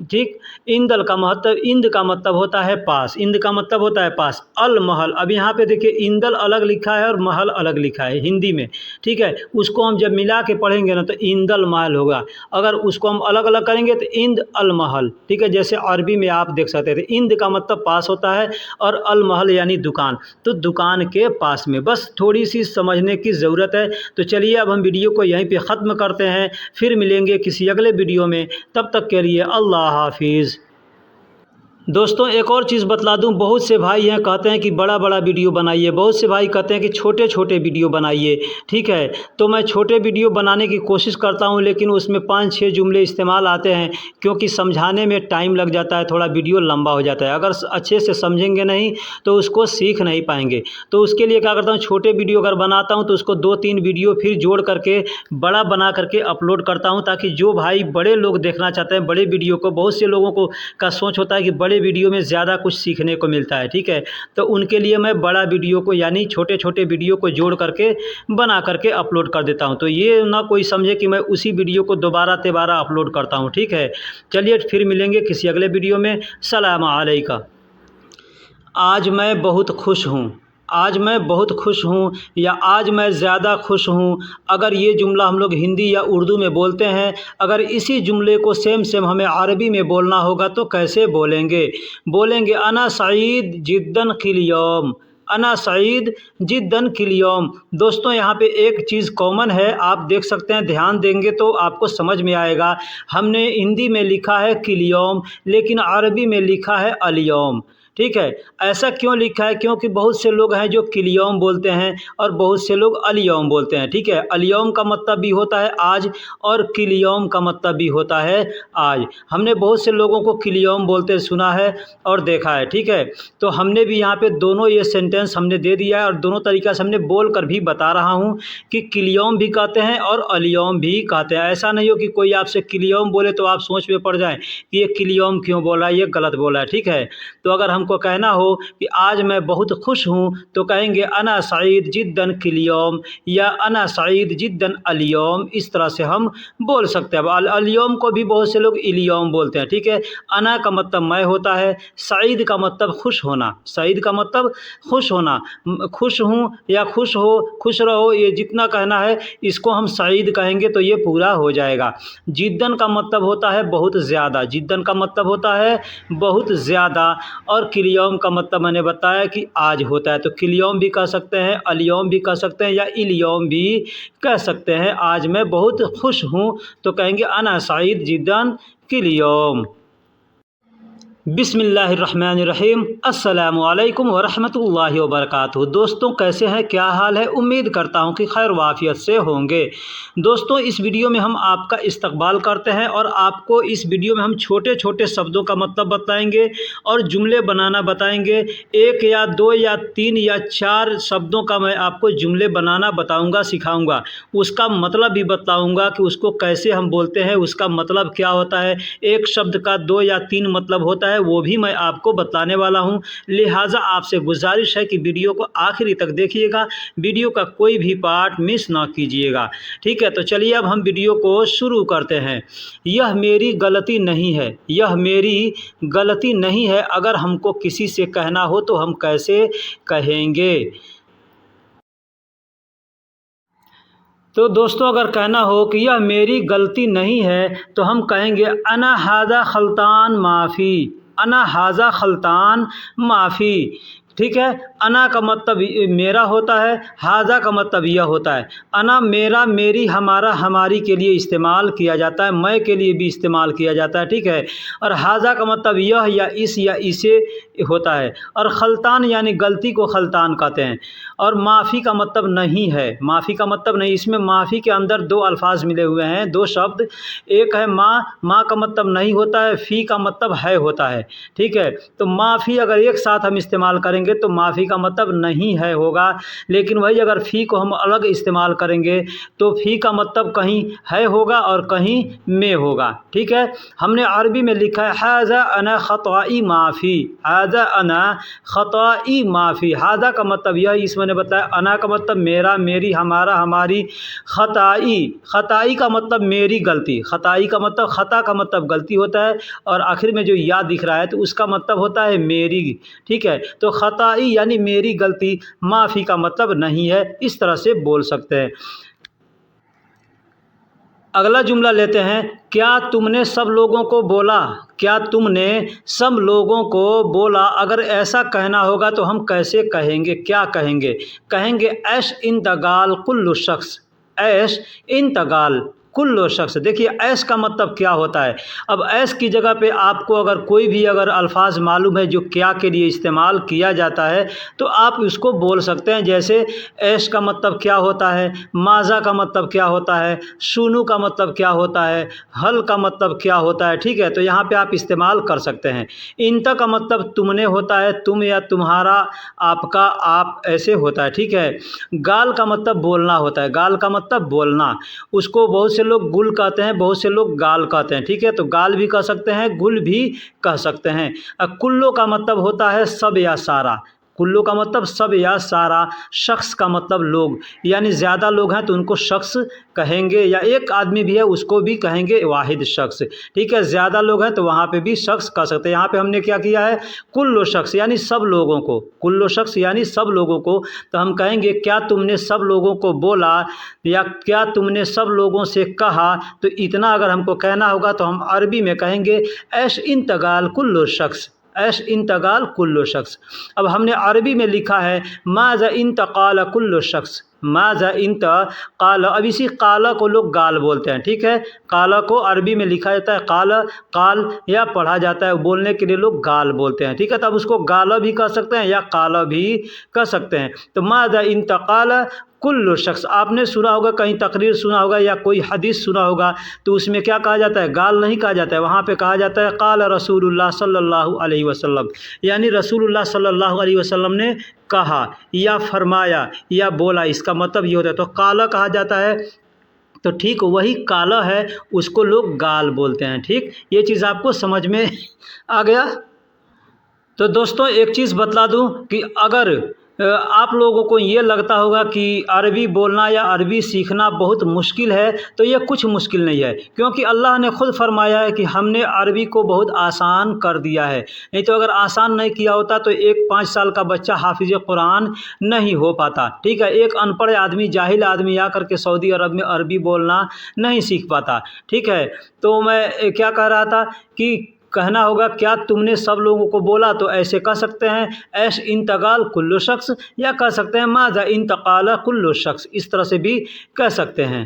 ठीक। इंदल का मतलब, इंद का मतलब होता है पास, इंद का मतलब होता है पास। अल महल, अब यहाँ पे देखिए इंदल अलग लिखा है और महल अलग लिखा है हिंदी में, ठीक है। उसको हम जब मिला के पढ़ेंगे ना तो इंदल महल होगा। अगर उसको हम अलग अलग करेंगे तो इंद अल महल, ठीक है। जैसे अरबी में आप देख सकते थे इंद का मतलब पास होता है और अल महल यानी दुकान, तो दुकान के पास में। बस थोड़ी सी समझने की ज़रूरत है। तो चलिए अब हम वीडियो को यहीं पे ख़त्म करते हैं, फिर मिलेंगे किसी अगले वीडियो में। तब तक के लिए अल्लाह हाफिज़। दोस्तों एक और चीज़ बतला दूं, बहुत से भाई हैं कहते हैं कि बड़ा बड़ा वीडियो बनाइए, बहुत से भाई कहते हैं कि छोटे छोटे वीडियो बनाइए, ठीक है। तो मैं छोटे वीडियो बनाने की कोशिश करता हूं, लेकिन उसमें 5-6 जुमले इस्तेमाल आते हैं, क्योंकि समझाने में टाइम लग जाता है, थोड़ा वीडियो लंबा हो जाता है। अगर अच्छे से समझेंगे नहीं तो उसको सीख नहीं पाएंगे। तो उसके लिए क्या करता हूँ, छोटे वीडियो अगर बनाता हूँ तो उसको 2-3 वीडियो फिर जोड़ करके बड़ा बना करके अपलोड करता हूँ, ताकि जो भाई बड़े लोग देखना चाहते हैं बड़े वीडियो को, बहुत से लोगों को का सोच होता है कि बड़े वीडियो में ज़्यादा कुछ सीखने को मिलता है, ठीक है। तो उनके लिए मैं बड़ा वीडियो को यानी छोटे छोटे वीडियो को जोड़ करके बना करके अपलोड कर देता हूं। तो ये ना कोई समझे कि मैं उसी वीडियो को दोबारा तिबारा अपलोड करता हूं, ठीक है। चलिए फिर मिलेंगे किसी अगले वीडियो में। सलाम अलैकुम। आज मैं बहुत खुश हूँ, आज मैं बहुत खुश हूँ या आज मैं ज़्यादा खुश हूँ। अगर ये जुमला हम लोग हिंदी या उर्दू में बोलते हैं, अगर इसी जुमले को सेम सेम हमें अरबी में बोलना होगा तो कैसे बोलेंगे? बोलेंगे अना सईद जिद्दन किल यौम, अना सईद जिद्दन किल यौम। दोस्तों यहाँ पे एक चीज़ कॉमन है, आप देख सकते हैं, ध्यान देंगे तो आपको समझ में आएगा। हमने हिंदी में लिखा है किल यौम, लेकिन अरबी में लिखा है अल यौम, ठीक है। ऐसा क्यों लिखा है? क्योंकि बहुत से लोग हैं जो किल-यौम बोलते हैं और बहुत से लोग अल-यौम बोलते हैं, ठीक है। अल-यौम का मतलब भी होता है आज और किल-यौम का मतलब भी होता है आज। हमने बहुत से लोगों को किल-यौम बोलते सुना है और देखा है, ठीक है। तो हमने भी यहाँ पे दोनों ये सेंटेंस हमने दे दिया है और दोनों तरीक़ा से हमने बोल कर भी बता रहा हूँ कि किल-यौम भी कहते हैं और अल-यौम भी कहते हैं। ऐसा नहीं हो कि कोई आपसे किल-यौम बोले तो आप सोच में पड़ जाएँ कि ये किल-यौम क्यों बोला है, ये गलत बोला है, ठीक है। तो अगर हमको कहना हो कि आज मैं बहुत खुश हूँ तो कहेंगे अना सईद जिद्दन किल यौम या अना सईद जिद्दन अल यौम। इस तरह से हम बोल सकते हैं। अल यौम को भी बहुत से लोग इल यौम बोलते हैं, ठीक है। अना का मतलब मैं होता है, सईद का मतलब खुश होना, सईद का मतलब खुश होना। खुश हूँ या खुश हो, खुश रहो, ये जितना कहना है इसको हम सईद कहेंगे तो ये पूरा हो जाएगा। जिद्दन का मतलब होता है बहुत ज़्यादा, जिद्दन का मतलब होता है बहुत ज़्यादा। और किल यौम का मतलब मैंने बताया कि आज होता है, तो किल यौम भी कह सकते हैं, अल यौम भी कह सकते हैं या इल यौम भी कह सकते हैं। आज मैं बहुत खुश हूँ तो कहेंगे अना सईद जिद्दन किल यौम। बिस्मिल्लाहिर्रहमानिर्रहीम। अस्सलामु अलैकुम वरहमतुल्लाहि वबरकातुहू। दोस्तों कैसे हैं, क्या हाल है? उम्मीद करता हूं कि खैर वाफियत से होंगे। दोस्तों इस वीडियो में हम आपका इस्तकबाल करते हैं और आपको इस वीडियो में हम छोटे छोटे शब्दों का मतलब बताएंगे और जुमले बनाना बताएंगे। 1 या 2 या 3 या 4 शब्दों का मैं आपको जुमले बनाना बताऊँगा, सिखाऊँगा। उसका मतलब भी बताऊँगा कि उसको कैसे हम बोलते हैं, उसका मतलब क्या होता है। एक शब्द का 2 या 3 मतलब होता है, वो भी मैं आपको बताने वाला हूं। लिहाजा आपसे गुजारिश है कि वीडियो को आखिरी तक देखिएगा, वीडियो का कोई भी पार्ट मिस ना कीजिएगा, ठीक है। तो चलिए अब हम वीडियो को शुरू करते हैं। यह मेरी गलती नहीं है, यह मेरी गलती नहीं है। अगर हमको किसी से कहना हो तो हम कैसे कहेंगे? तो दोस्तों अगर कहना हो कि यह मेरी गलती नहीं है तो हम कहेंगे अना हाजा खल्तान माफ़ी, अना हाजा खल्तान माफ़ी। ठीक है। अना का मतलब मेरा होता है, हाजा का मतलब यह होता है। अना मेरा, मेरी, हमारा, हमारी के लिए इस्तेमाल किया जाता है, मैं के लिए भी इस्तेमाल किया जाता है, ठीक है। और हाजा का मतलब यह या इस या इसे होता है। और खल्तान यानी गलती को खल्तान कहते हैं। और माफ़ी का मतलब नहीं है, माफ़ी का मतलब नहीं, इसमें माफ़ी के अंदर दो अल्फाज मिले हुए हैं, दो शब्द। एक है माँ, माँ का मतलब नहीं होता है, फ़ी का मतलब है होता है, ठीक है। तो माफ़ी अगर एक साथ हम इस्तेमाल करेंगे तो माफ़ी का मतलब नहीं है होगा। लेकिन वही अगर फ़ी को हम अलग इस्तेमाल करेंगे तो फ़ी का मतलब कहीं है होगा और कहीं में होगा, ठीक है। हमने अरबी में लिखा है हाज़ा अना ख़ताई माफ़ी, हाज़ा अना ख़ताई माफ़ी। हाज़ा का मतलब यह, इसमें मैंने बताया अना का मतलब मेरा, मेरी, हमारा, हमारी। ख़ताई, ख़ताई का मतलब मेरी गलती, ख़ताई का मतलब ख़ता का मतलब गलती होता है और आखिर में जो या दिख रहा है तो उसका मतलब होता है मेरी, ठीक है। तो ख़ताई यानी मेरी गलती, माफ़ी का मतलब नहीं है, इस तरह से बोल सकते हैं। अगला जुमला लेते हैं, क्या तुमने सब लोगों को बोला, क्या तुमने सब लोगों को बोला। अगर ऐसा कहना होगा तो हम कैसे कहेंगे, क्या कहेंगे? कहेंगे ऐश इन तगाल कुल्लु शख्स, ऐश इन तगाल कुल्लु शख्स। देखिए ऐश का मतलब क्या होता है। अब ऐश की जगह पे आपको अगर कोई भी अगर अल्फाज मालूम है जो क्या के लिए इस्तेमाल किया जाता है तो आप उसको बोल सकते हैं। जैसे ऐश का मतलब क्या होता है, माज़ा का मतलब क्या होता है, शुनू का मतलब क्या होता है, हल का मतलब क्या होता है, ठीक है। तो यहाँ पे आप इस्तेमाल कर सकते हैं। इंता का मतलब तुमने होता है, तुम या तुम्हारा, आपका, आप, ऐसे होता है, ठीक है। गाल का मतलब बोलना होता है, गाल का मतलब बोलना। उसको बहुत से लोग गुल कहते हैं, बहुत से लोग गाल कहते हैं, ठीक है। तो गाल भी कह सकते हैं, गुल भी कह सकते हैं। कुल्लो का मतलब होता है सब या सारा, कुल्लो का मतलब सब या सारा। शख्स का मतलब लोग, यानी ज़्यादा लोग हैं तो उनको शख्स कहेंगे, या एक आदमी भी है उसको भी कहेंगे वाहिद शख्स, ठीक है। ज़्यादा लोग हैं तो वहाँ पे भी शख्स कह सकते हैं। यहाँ पे हमने क्या किया है, कुल्लो शख्स यानी सब लोगों को, कुल्लो शख्स यानी सब लोगों को। तो हम कहेंगे क्या तुमने सब लोगों को बोला या क्या तुमने सब लोगों से कहा। तो इतना अगर हमको कहना होगा तो हम अरबी में कहेंगे ऐश इन तगाल कुल्लो शख्स, ऐश इन तगाल कुल्लो शख्स। अब हमने अरबी में लिखा है माज़ा इन तकाल कुल्लो शख्स, माज़ा इन तकाल। अब इसी काला को लोग गाल बोलते हैं, ठीक है। काला को अरबी में लिखा जाता है काल, काल, या पढ़ा जाता है, बोलने के लिए लोग गाल बोलते हैं, ठीक है। तब उसको गाला भी कह सकते हैं या काला भी कह सकते हैं। तो माज़ा इन तकाल कुल्लु शख्स, आपने सुना होगा, कहीं तकरीर सुना होगा या कोई हदीस सुना होगा तो उसमें क्या कहा जाता है, गाल नहीं कहा जाता है, वहाँ पे कहा जाता है काल रसूलुल्लाह सल्लल्लाहु अलैहि वसल्लम, यानी रसूलुल्लाह सल्लल्लाहु अलैहि वसल्लम ने कहा या फरमाया या बोला, इसका मतलब ये होता है। तो काला कहा जाता है, तो ठीक वही काला है उसको लोग गाल बोलते हैं, ठीक। ये चीज़ आपको समझ में आ गया। तो दोस्तों एक चीज़ बतला दूं कि अगर आप लोगों को ये लगता होगा कि अरबी बोलना या अरबी सीखना बहुत मुश्किल है तो ये कुछ मुश्किल नहीं है, क्योंकि अल्लाह ने खुद फरमाया है कि हमने अरबी को बहुत आसान कर दिया है। नहीं तो अगर आसान नहीं किया होता तो एक 5 साल का बच्चा हाफिज़ कुरान नहीं हो पाता, ठीक है। एक अनपढ़ आदमी, जाहिल आदमी आकर के सऊदी अरब में अरबी बोलना नहीं सीख पाता, ठीक है। तो मैं क्या कह रहा था कि कहना होगा क्या तुमने सब लोगों को बोला, तो ऐसे कह सकते हैं ऐश इन तगाल कुल्लु शख्स, या कह सकते हैं माज़ा इन तकाल कुल्लु शख्स, इस तरह से भी कह सकते हैं।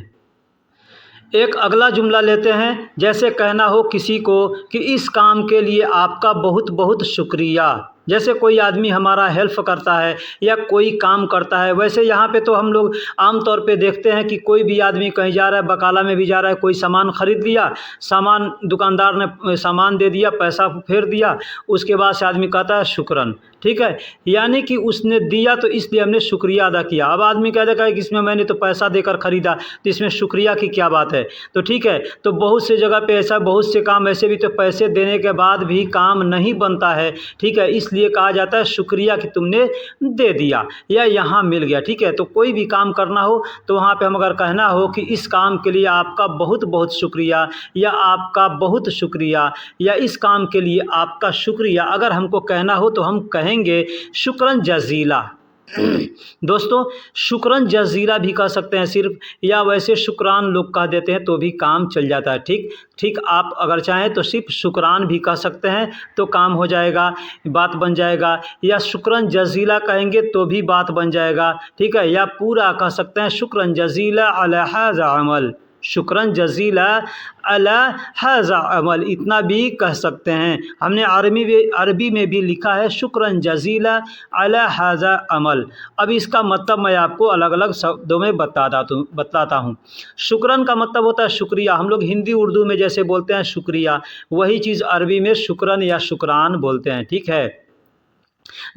एक अगला जुमला लेते हैं, जैसे कहना हो किसी को कि इस काम के लिए आपका बहुत बहुत शुक्रिया। जैसे कोई आदमी हमारा हेल्प करता है या कोई काम करता है, वैसे यहाँ पे तो हम लोग आम तौर पे देखते हैं कि कोई भी आदमी कहीं जा रहा है, बकाला में भी जा रहा है, कोई सामान ख़रीद लिया, सामान दुकानदार ने सामान दे दिया, पैसा फेर दिया, उसके बाद से आदमी कहता है शुक्रन, ठीक है। यानी कि उसने दिया तो इसलिए हमने शुक्रिया अदा किया। अब आदमी कह देगा कि इसमें मैंने तो पैसा देकर ख़रीदा तो इसमें शुक्रिया की क्या बात है। तो ठीक है, तो बहुत से जगह पे ऐसा, बहुत से काम ऐसे भी तो पैसे देने के बाद भी काम नहीं बनता है, ठीक है। इसलिए कहा जाता है शुक्रिया कि तुमने दे दिया या यहाँ मिल गया, ठीक है। तो कोई भी काम करना हो तो वहाँ पे हम अगर कहना हो कि इस काम के लिए आपका बहुत बहुत शुक्रिया या आपका बहुत शुक्रिया या इस काम के लिए आपका शुक्रिया, अगर हमको कहना हो तो हम कहेंगे शुक्रन जज़ीला, दोस्तों शुक्रन जजीला भी कह सकते हैं सिर्फ, या वैसे शुक्रान लोग कह देते हैं तो भी काम चल जाता है। ठीक ठीक, आप अगर चाहें तो सिर्फ शुक्रान भी कह सकते हैं तो काम हो जाएगा, बात बन जाएगा, या शुक्रन जजीला कहेंगे तो भी बात बन जाएगा। ठीक है, या पूरा कह सकते हैं शुक्रन जजीला अला हाज़ा अमल, शुक्रन जजीला अला हाज़ा अमल, इतना भी कह सकते हैं। हमने अरबी में भी लिखा है शुक्रन जजीला अला हाज़ा अमल। अब इसका मतलब मैं आपको अलग अलग शब्दों में बताता हूँ। शुक्रन का मतलब होता है शुक्रिया, हम लोग हिंदी उर्दू में जैसे बोलते हैं शुक्रिया, वही चीज़ अरबी में शुक्रन या शुक्रान बोलते हैं। ठीक है,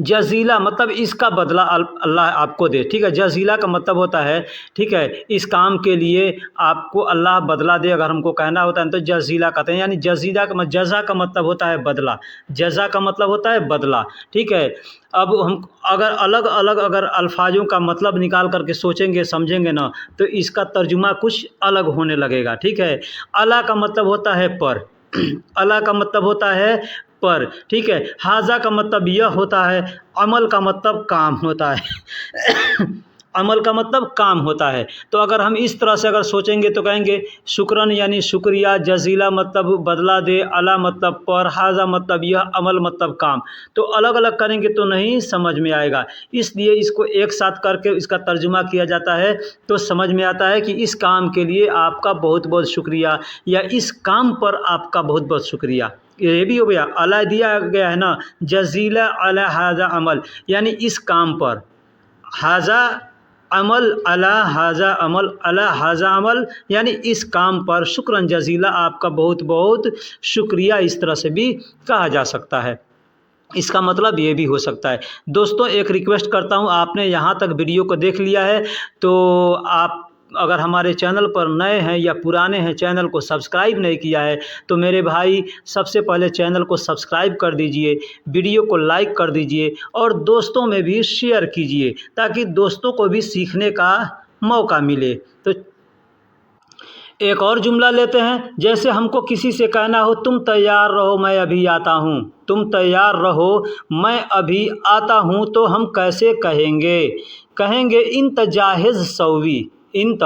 जजीला मतलब इसका बदला अल्लाह आपको दे। ठीक है, जजीला का मतलब होता है, ठीक है, इस काम के लिए आपको अल्लाह बदला दे, अगर हमको कहना होता है तो जजीला कहते हैं। यानी जज़ा का मतलब होता है बदला, जज़ा का मतलब होता है बदला। ठीक है, अब हम अगर अलग अलग अगर अल्फाजों का मतलब निकाल करके सोचेंगे समझेंगे ना, तो इसका तर्जुमा कुछ अलग होने लगेगा। ठीक है, अला का मतलब होता है पर, अला का मतलब होता है पर। ठीक है, हाजा का मतलब यह होता है, अमल का मतलब काम होता है। अमल का मतलब काम होता है। तो अगर हम इस तरह से अगर सोचेंगे तो कहेंगे शुक्रन यानी शुक्रिया, जजीला मतलब बदला दे, अला मतलब पर, हाजा मतलब यह, अमल मतलब काम। तो अलग अलग करेंगे तो नहीं समझ में आएगा, इसलिए इसको एक साथ करके इसका तर्जुमा किया जाता है तो समझ में आता है कि इस काम के लिए आपका बहुत बहुत शुक्रिया, या इस काम पर आपका बहुत बहुत शुक्रिया। ये भी हो गया, अला दिया गया है ना, जजीला अला हाजा अमल, यानी इस काम पर, हाजा अमल अला हाजा अमल, अला हाजा अमल यानी इस काम पर शुक्रन जजीला, आपका बहुत बहुत शुक्रिया, इस तरह से भी कहा जा सकता है। इसका मतलब ये भी हो सकता है। दोस्तों एक रिक्वेस्ट करता हूँ, आपने यहाँ तक वीडियो को देख लिया है तो आप अगर हमारे चैनल पर नए हैं या पुराने हैं, चैनल को सब्सक्राइब नहीं किया है तो मेरे भाई सबसे पहले चैनल को सब्सक्राइब कर दीजिए, वीडियो को लाइक कर दीजिए और दोस्तों में भी शेयर कीजिए ताकि दोस्तों को भी सीखने का मौका मिले। तो एक और जुमला लेते हैं, जैसे हमको किसी से कहना हो तुम तैयार रहो मैं अभी आता हूँ, तुम तैयार रहो मैं अभी आता हूँ, तो हम कैसे कहेंगे? कहेंगे इंत जाहिज़ सौवी, इंत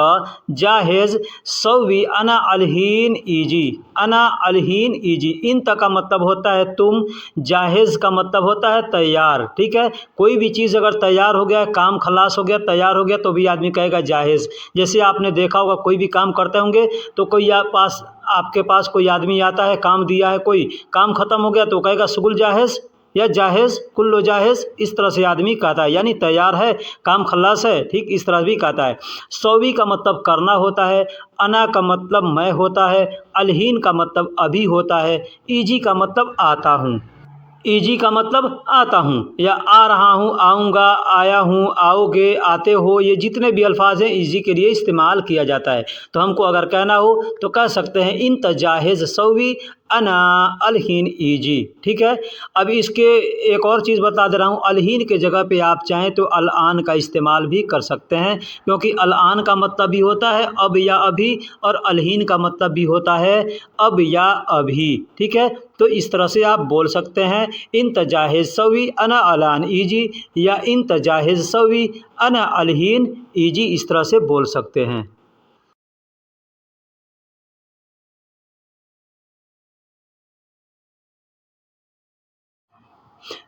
जाहिज़ सौवी अना अलहीन ईजी, अना अलहीन ईजी। इंत का मतलब होता है तुम, जाहिज़ का मतलब होता है तैयार। ठीक है, कोई भी चीज़ अगर तैयार हो गया, काम खलास हो गया, तैयार हो गया तो भी आदमी कहेगा जाहिज़। जैसे आपने देखा होगा कोई भी काम करते होंगे तो कोई आपके पास कोई आदमी आता है, काम दिया है, कोई काम ख़त्म हो गया तो कहेगा शुगुल जाहिज़ या जाहिज़ कुल्लो जाहिज़, इस तरह से आदमी कहता है, यानी तैयार है, काम खल्लास है। ठीक इस तरह भी कहता है। सौवी का मतलब करना होता है, अना का मतलब मैं होता है, अलहीन का मतलब अभी होता है, ईजी का मतलब आता हूँ, ईजी का मतलब आता हूँ या आ रहा हूँ, आऊँगा, आया हूँ, आओगे, आते हो, ये जितने भी अल्फाज हैं ईजी के लिए इस्तेमाल किया जाता है। तो हमको अगर कहना हो तो कह सकते हैं इंत जाहिज़ सौवी अना अलहीन ईजी। ठीक है, अब इसके एक और चीज़ बता दे रहा हूँ, अलहीन के जगह पे आप चाहें तो अलआन का इस्तेमाल भी कर सकते हैं, क्योंकि अलआन का मतलब भी होता है अब या अभी, और अलहीन का मतलब भी होता है अब या अभी। ठीक है, तो इस तरह से आप बोल सकते हैं इंत जाहिज़ सौवी अना अलान ईजी, या इंत जाहिज़ सौवी अना अलहीन ईजी, इस तरह से बोल सकते हैं।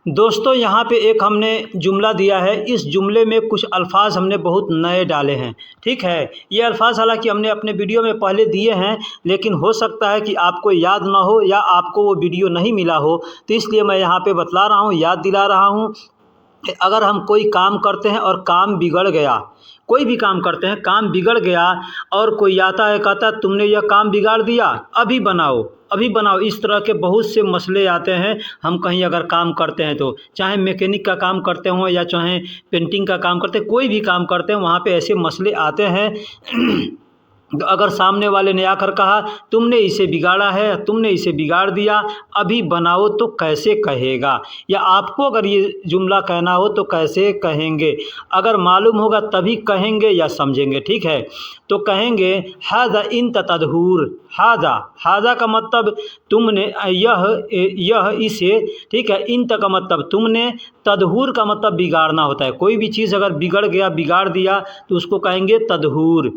दोस्तों यहाँ पे एक हमने जुमला दिया है, इस जुमले में कुछ अल्फाज हमने बहुत नए डाले हैं। ठीक है, ये अल्फाज हालांकि हमने अपने वीडियो में पहले दिए हैं, लेकिन हो सकता है कि आपको याद ना हो या आपको वो वीडियो नहीं मिला हो, तो इसलिए मैं यहाँ पे बतला रहा हूँ, याद दिला रहा हूँ। अगर हम कोई काम करते हैं और काम बिगड़ गया, कोई भी काम करते हैं काम बिगड़ गया और कोई आता है कहता है तुमने यह काम बिगाड़ दिया, अभी बनाओ, अभी बनाओ, इस तरह के बहुत से मसले आते हैं। हम कहीं अगर काम करते हैं तो चाहे मैकेनिक का काम करते हों या चाहे पेंटिंग का काम करते, कोई भी काम करते हैं वहाँ पे ऐसे मसले आते हैं तो अगर सामने वाले ने आकर कहा तुमने इसे बिगाड़ा है, तुमने इसे बिगाड़ दिया, अभी बनाओ, तो कैसे कहेगा, या आपको अगर ये जुमला कहना हो तो कैसे कहेंगे। अगर मालूम होगा तभी कहेंगे या समझेंगे, ठीक है। तो कहेंगे हाजा इन तदहूर। हाजा, हाजा का मतलब तुमने, यह इसे, ठीक है। इन का मतलब तुमने, तदहूर का मतलब बिगाड़ना होता है। कोई भी चीज़ अगर बिगड़ गया, बिगाड़ दिया, तो उसको कहेंगे तदहूर,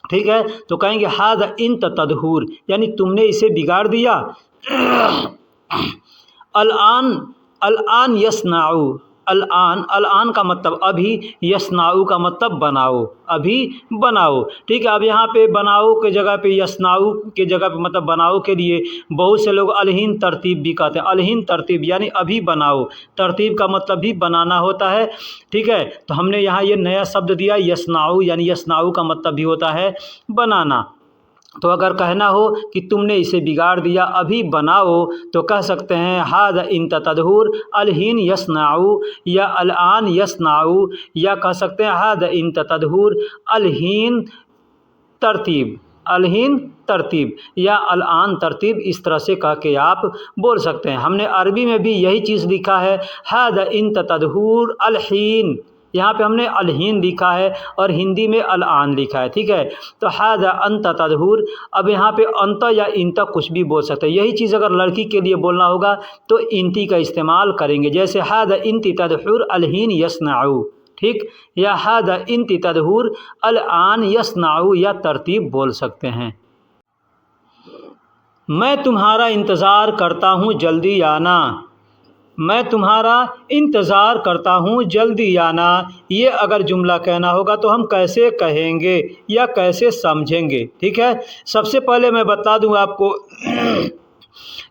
ठीक है। तो कहेंगे हाज़ा इन तदहूर, यानी तुमने इसे बिगाड़ दिया। अल-आन, अल-आन यस्नाउ, अल-आन, अल-आन का मतलब अभी, यस्नाउ का मतलब बनाओ, अभी बनाओ, ठीक है। अब यहाँ पे बनाओ के जगह पे, यस्नाउ के जगह पे, मतलब बनाओ के लिए बहुत से लोग अलहीन तरतीब भी कहते हैं। अलहीन तरतीब यानी अभी बनाओ, तरतीब का मतलब भी बनाना होता है, ठीक है। तो हमने यहाँ ये नया शब्द दिया यस्नाउ, यानी यस्नाउ का मतलब भी होता है बनाना। तो अगर कहना हो कि तुमने इसे बिगाड़ दिया, अभी बनाओ, तो कह सकते हैं हाज़ा इन तदहूर अलहीन यस्नाउ, या अल-आन यस्नाउ, या कह सकते हैं हाज़ा इन तदहूर अलहीन तरतीब, अलहीन तरतीब या अल-आन तरतीब, इस तरह से कह के आप बोल सकते हैं। हमने अरबी में भी यही चीज़ लिखा है, हाज़ा इन तदहूर अलहीन, यहाँ पे हमने अलहीन लिखा है और हिंदी में अल-आन लिखा है, ठीक है। तो हाज़ा अंत तदहूर, अब यहाँ पे अंत या इंत कुछ भी बोल सकते हैं। यही चीज़ अगर लड़की के लिए बोलना होगा तो इंती का इस्तेमाल करेंगे, जैसे हाज़ा इंती तदहूर अलहीन यस्नाउ, ठीक, या हाज़ा इंती तदहूर अल-आन यस्नाउ, या तरतीब बोल सकते हैं। मैं तुम्हारा इंतज़ार करता हूँ, जल्दी आना। मैं तुम्हारा इंतज़ार करता हूँ, जल्दी आना। ये अगर जुमला कहना होगा तो हम कैसे कहेंगे या कैसे समझेंगे, ठीक है। सबसे पहले मैं बता दूँ आपको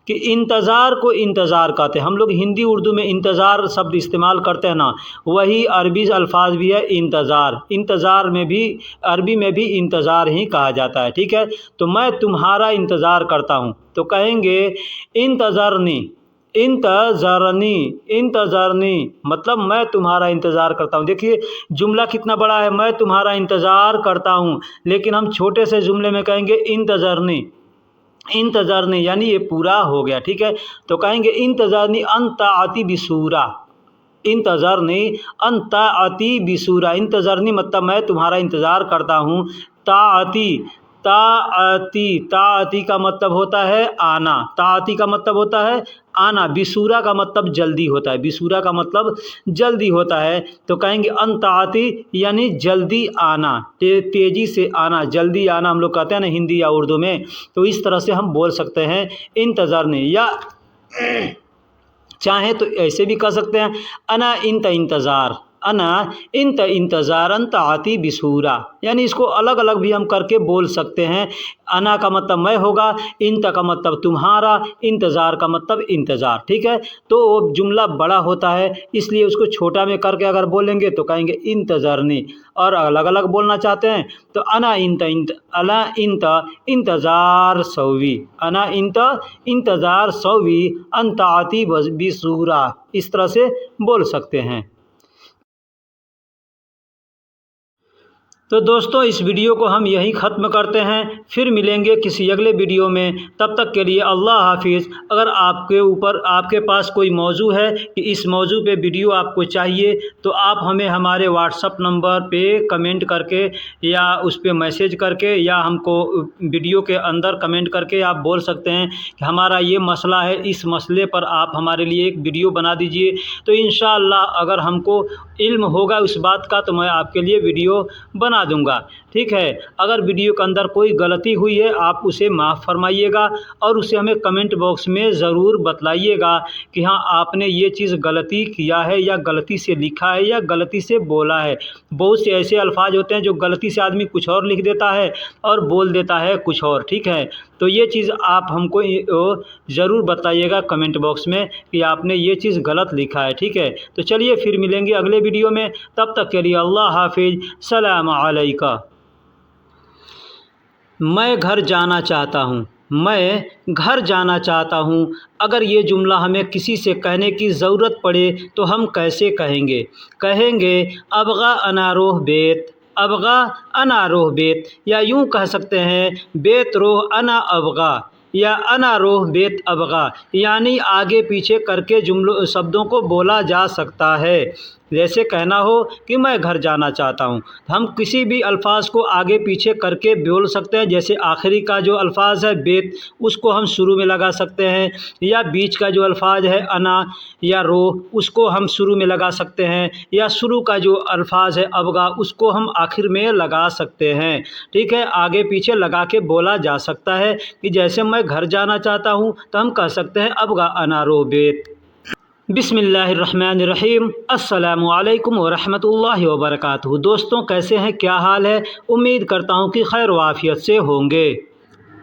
कि इंतज़ार को इंतज़ार कहते हैं। हम लोग हिंदी उर्दू में इंतज़ार शब्द इस्तेमाल करते हैं ना, वही अरबी अल्फाज भी है इंतज़ार। इंतज़ार में भी, अरबी में भी इंतज़ार ही कहा जाता है, ठीक है। तो मैं तुम्हारा इंतज़ार करता हूँ, तो कहेंगे इंतज़रनी, इंतज़रनी, इंतज़रनी, मतलब मैं तुम्हारा इंतज़ार करता हूँ। देखिए जुमला कितना बड़ा है, मैं तुम्हारा इंतज़ार करता हूँ, लेकिन हम छोटे से जुमले में कहेंगे इंतज़रनी, इंतज़रनी, यानी ये पूरा हो गया, ठीक है। तो कहेंगे इंतज़रनी अंत आती बिसूरा, इंतज़रनी अंत आती बिसूरा। इंतज़रनी मतलब मैं तुम्हारा इंतज़ार करता हूँ। ताअती, ताअती, ताअती का मतलब होता है आना, ताअती का मतलब होता है आना। बिसूरा का मतलब जल्दी होता है, बिसूरा का मतलब जल्दी होता है। तो कहेंगे अंताती यानी जल्दी आना, तेज़ी से आना, जल्दी आना हम लोग कहते हैं ना हिंदी या उर्दू में। तो इस तरह से हम बोल सकते हैं इंतज़रनी, या चाहें तो ऐसे भी कह सकते हैं अना इंत इंतज़ार, अना इंत इंतज़ारन ताती बिसूरा, यानी इसको अलग अलग भी हम करके बोल सकते हैं। अना का मतलब मैं होगा, इंत का मतलब तुम्हारा, इंतज़ार का मतलब इंतज़ार, ठीक है। तो जुमला बड़ा होता है, इसलिए उसको छोटा में करके अगर बोलेंगे तो कहेंगे इंतज़रनी। और अलग अलग बोलना चाहते हैं तो अना इंत इंत, अला इंत इंतज़ार सौवी, अना इंत इंतज़ार सौवी अंताती बिसूरा, इस तरह से बोल सकते हैं। तो दोस्तों इस वीडियो को हम यहीं ख़त्म करते हैं, फिर मिलेंगे किसी अगले वीडियो में। तब तक के लिए अल्लाह हाफिज़। अगर आपके पास कोई मौजू है कि इस मौजू पे वीडियो आपको चाहिए, तो आप हमें हमारे व्हाट्सअप नंबर पे कमेंट करके या उस पे मैसेज करके या हमको वीडियो के अंदर कमेंट करके आप बोल सकते हैं कि हमारा ये मसला है, इस मसले पर आप हमारे लिए एक वीडियो बना दीजिए। तो इंशाअल्लाह अगर हमको इल्म होगा उस बात का तो मैं आपके लिए वीडियो बना दूंगा, ठीक है। अगर वीडियो के अंदर कोई गलती हुई है आप उसे माफ़ फरमाइएगा और उसे हमें कमेंट बॉक्स में ज़रूर बतलाइएगा कि हाँ आपने ये चीज़ गलती किया है या गलती से लिखा है या गलती से बोला है। बहुत से ऐसे अल्फाज होते हैं जो गलती से आदमी कुछ और लिख देता है और बोल देता है कुछ और, ठीक है। तो ये चीज़ आप हमको ज़रूर बताइएगा कमेंट बॉक्स में कि आपने ये चीज़ गलत लिखा है, ठीक है। तो चलिए फिर मिलेंगे अगले वीडियो में, तब तक के लिए अल्लाह हाफिज़, सलाम अलैका। मैं घर जाना चाहता हूँ, मैं घर जाना चाहता हूँ। अगर ये जुमला हमें किसी से कहने की ज़रूरत पड़े तो हम कैसे कहेंगे? कहेंगे अबगा अना रोह बेत, अबगा अना रोह बेत, या यूँ कह सकते हैं बेत रोह अना अबगा या अना रोह बेत अबगा, यानी आगे पीछे करके जुमलों शब्दों को बोला जा सकता है। जैसे कहना हो कि मैं घर जाना चाहता हूँ, हम किसी भी अल्फाज को आगे पीछे करके बोल सकते हैं। जैसे आखिरी का जो अल्फाज है बेत, उसको हम शुरू में लगा सकते हैं, या बीच का जो अल्फाज है अना या रोह, उसको हम शुरू में लगा सकते हैं, या शुरू का जो अल्फाज है अबगा, उसको हम आखिर में लगा सकते हैं। ठीक है, आगे पीछे लगा के बोला जा सकता है कि जैसे मैं घर जाना चाहता हूँ तो हम कह सकते हैं अबगा अना रोह बेत। बिस्मिल्लाहिर्रहमानिर्रहीम, अस्सलामु अलैकुम वरहमतुल्लाहि वबरकातुहू। दोस्तों कैसे हैं, क्या हाल है? उम्मीद करता हूँ कि खैर वाफियत से होंगे।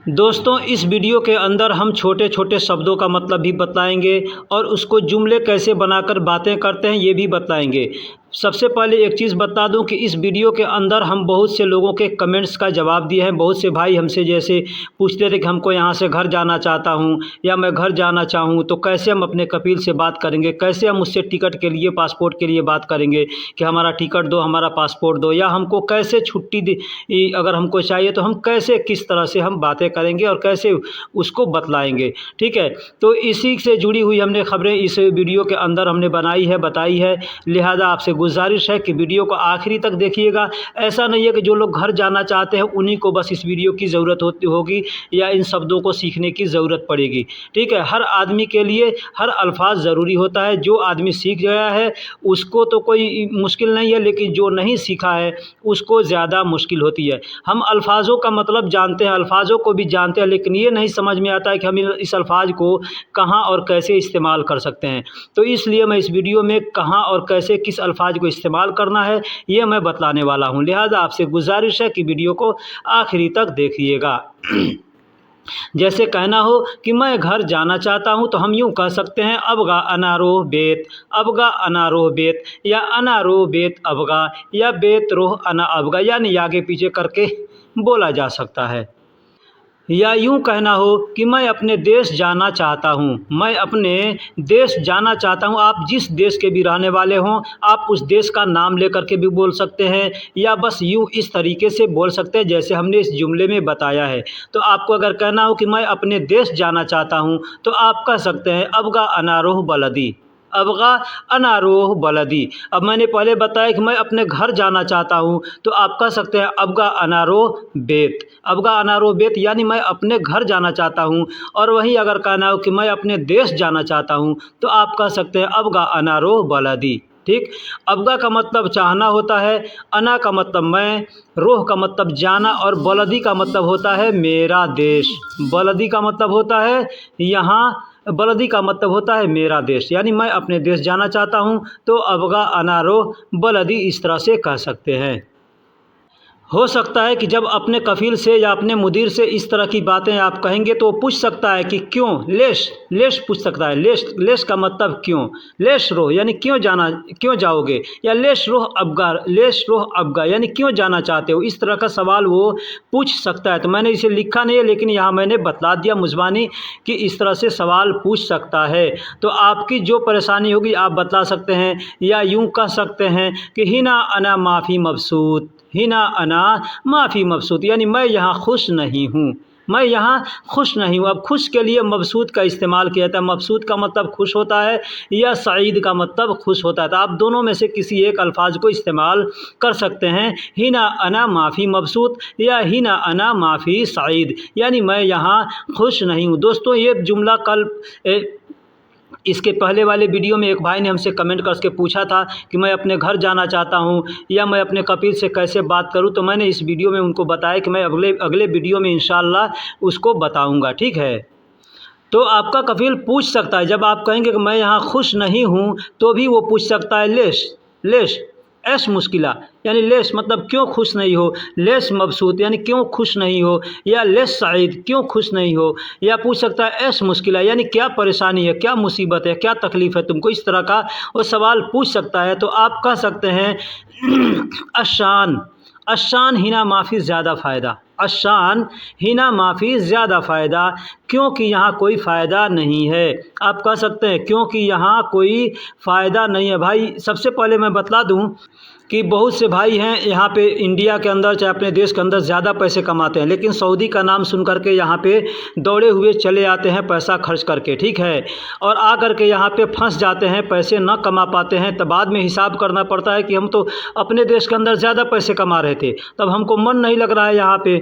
दोस्तों इस वीडियो के अंदर हम छोटे छोटे शब्दों का मतलब भी बताएंगे और उसको जुमले कैसे बनाकर बातें करते हैं ये भी बताएंगे। सबसे पहले एक चीज़ बता दूं कि इस वीडियो के अंदर हम बहुत से लोगों के कमेंट्स का जवाब दिए हैं। बहुत से भाई हमसे जैसे पूछते थे कि हमको यहाँ से घर जाना चाहता हूँ या मैं घर जाना चाहूँ तो कैसे हम अपने कफील से बात करेंगे, कैसे हम उससे टिकट के लिए पासपोर्ट के लिए बात करेंगे कि हमारा टिकट दो, हमारा पासपोर्ट दो, या हमको कैसे छुट्टी अगर हमको चाहिए तो हम कैसे किस तरह से हम बातें करेंगे और कैसे उसको बतलाएँगे। ठीक है, तो इसी से जुड़ी हुई हमने खबरें इस वीडियो के अंदर हमने बताई है। लिहाजा आपसे गुजारिश है कि वीडियो को आखिरी तक देखिएगा। ऐसा नहीं है कि जो लोग घर जाना चाहते हैं उन्हीं को बस इस वीडियो की ज़रूरत होगी या इन शब्दों को सीखने की ज़रूरत पड़ेगी। ठीक है, हर आदमी के लिए हर अल्फाज ज़रूरी होता है। जो आदमी सीख गया है उसको तो कोई मुश्किल नहीं है, लेकिन जो नहीं सीखा है उसको ज़्यादा मुश्किल होती है। हम अल्फाजों का मतलब जानते हैं, अल्फाजों को भी जानते हैं, लेकिन ये नहीं समझ में आता है कि हम इस अल्फाज को कहाँ और कैसे इस्तेमाल कर सकते हैं। तो इसलिए मैं इस वीडियो में कहाँ और कैसे किस अल्फाज को इस्तेमाल करना है ये मैं बतलाने वाला हूं। लिहाजा आपसे गुजारिश है कि वीडियो को आखिरी तक देखिएगा। जैसे कहना हो कि मैं घर जाना चाहता हूं तो हम यूं कह सकते हैं अबगा अना रोह बेत, अबगा अना रोह बेत, या अना रोह बेत अबगा, या बेत रोह अना अबगा, यानी आगे पीछे करके बोला जा सकता है। या यूं कहना हो कि मैं अपने देश जाना चाहता हूं, मैं अपने देश जाना चाहता हूं। आप जिस देश के भी रहने वाले हों आप उस देश का नाम लेकर के भी बोल सकते हैं, या बस यूं इस तरीके से बोल सकते हैं जैसे हमने इस जुमले में बताया है। तो आपको अगर कहना हो कि मैं अपने देश जाना चाहता हूं तो आप कह सकते हैं अबगा अना रोह बलदी, अबगा अना रोह बलदी। अब मैंने पहले बताया कि मैं अपने घर जाना चाहता हूँ तो आप कह सकते हैं अबगा अना रोह बेत, अबगा अना रोह बेत, यानी मैं अपने घर जाना चाहता हूँ। और वहीं अगर कहना हो कि मैं अपने देश जाना चाहता हूँ तो आप कह सकते हैं अबगा अना रोह बलदी। ठीक, अबगा का मतलब चाहना होता है, अना का मतलब मैं, रोह का मतलब जाना, और बलदी का मतलब होता है मेरा देश। बलदी का मतलब होता है यहाँ, बलदी का मतलब होता है मेरा देश, यानी मैं अपने देश जाना चाहता हूँ तो अबगा अना रोह बलदी इस तरह से कह सकते हैं। हो सकता है कि जब अपने कफ़ील से या अपने मुदीर से इस तरह की बातें आप कहेंगे तो पूछ सकता है कि क्यों, लेश लेश पूछ सकता है। लेश लेश का मतलब क्यों, लेश रोह यानी क्यों जाओगे, या लेश रोह अबगा, लेश रोह अबगा यानी क्यों जाना चाहते हो। इस तरह का सवाल वो पूछ सकता है। तो मैंने इसे लिखा नहीं है लेकिन यहाँ मैंने बतला दिया मुज़बानी कि इस तरह से सवाल पूछ सकता है। तो आपकी जो परेशानी होगी आप बतला सकते हैं, या यूँ कह सकते हैं कि हिना अना माफ़ी मबसूत, हिना अना माफ़ी मबसूत, यानी मैं यहाँ खुश नहीं हूँ, मैं यहाँ खुश नहीं हूँ। अब खुश के लिए मबसूत का इस्तेमाल किया जाता है। मबसूत का मतलब खुश होता है या सईद का मतलब खुश होता है। तो आप दोनों में से किसी एक अल्फाज को इस्तेमाल कर सकते हैं, हिना अना माफ़ी मबसूत या हिना अना माफ़ी सईद, यानी मैं यहाँ खुश नहीं हूँ। दोस्तों ये जुमला कल इसके पहले वाले वीडियो में एक भाई ने हमसे कमेंट करके पूछा था कि मैं अपने घर जाना चाहता हूं या मैं अपने कफील से कैसे बात करूं, तो मैंने इस वीडियो में उनको बताया कि मैं अगले वीडियो में इंशाअल्लाह उसको बताऊंगा। ठीक है, तो आपका कफील पूछ सकता है, जब आप कहेंगे कि मैं यहाँ खुश नहीं हूँ तो भी वो पूछ सकता है लेश लेश ऐश मुश्किला, यानी लेश मतलब क्यों खुश नहीं हो, लेश मबसूत यानी क्यों खुश नहीं हो, या लेश सईद क्यों खुश नहीं हो, या पूछ सकता है ऐश मुश्किला यानी क्या परेशानी है, क्या मुसीबत है, क्या तकलीफ़ है तुमको। इस तरह का वो सवाल पूछ सकता है। तो आप कह सकते हैं अशान, अशान हिना माफ़ी ज़्यादा फ़ायदा, अशान हिना माफ़ी ज़्यादा फ़ायदा, क्योंकि यहाँ कोई फ़ायदा नहीं है। आप कह सकते हैं क्योंकि यहाँ कोई फ़ायदा नहीं है। भाई सबसे पहले मैं बतला दूँ कि बहुत से भाई हैं यहाँ पे इंडिया के अंदर चाहे अपने देश के अंदर ज़्यादा पैसे कमाते हैं, लेकिन सऊदी का नाम सुन करके यहाँ पे दौड़े हुए चले आते हैं पैसा खर्च करके, ठीक है, और आ करके यहाँ पे फंस जाते हैं, पैसे न कमा पाते हैं। तब बाद में हिसाब करना पड़ता है कि हम तो अपने देश के अंदर ज़्यादा पैसे कमा रहे थे, तब हमको मन नहीं लग रहा है यहाँ पे।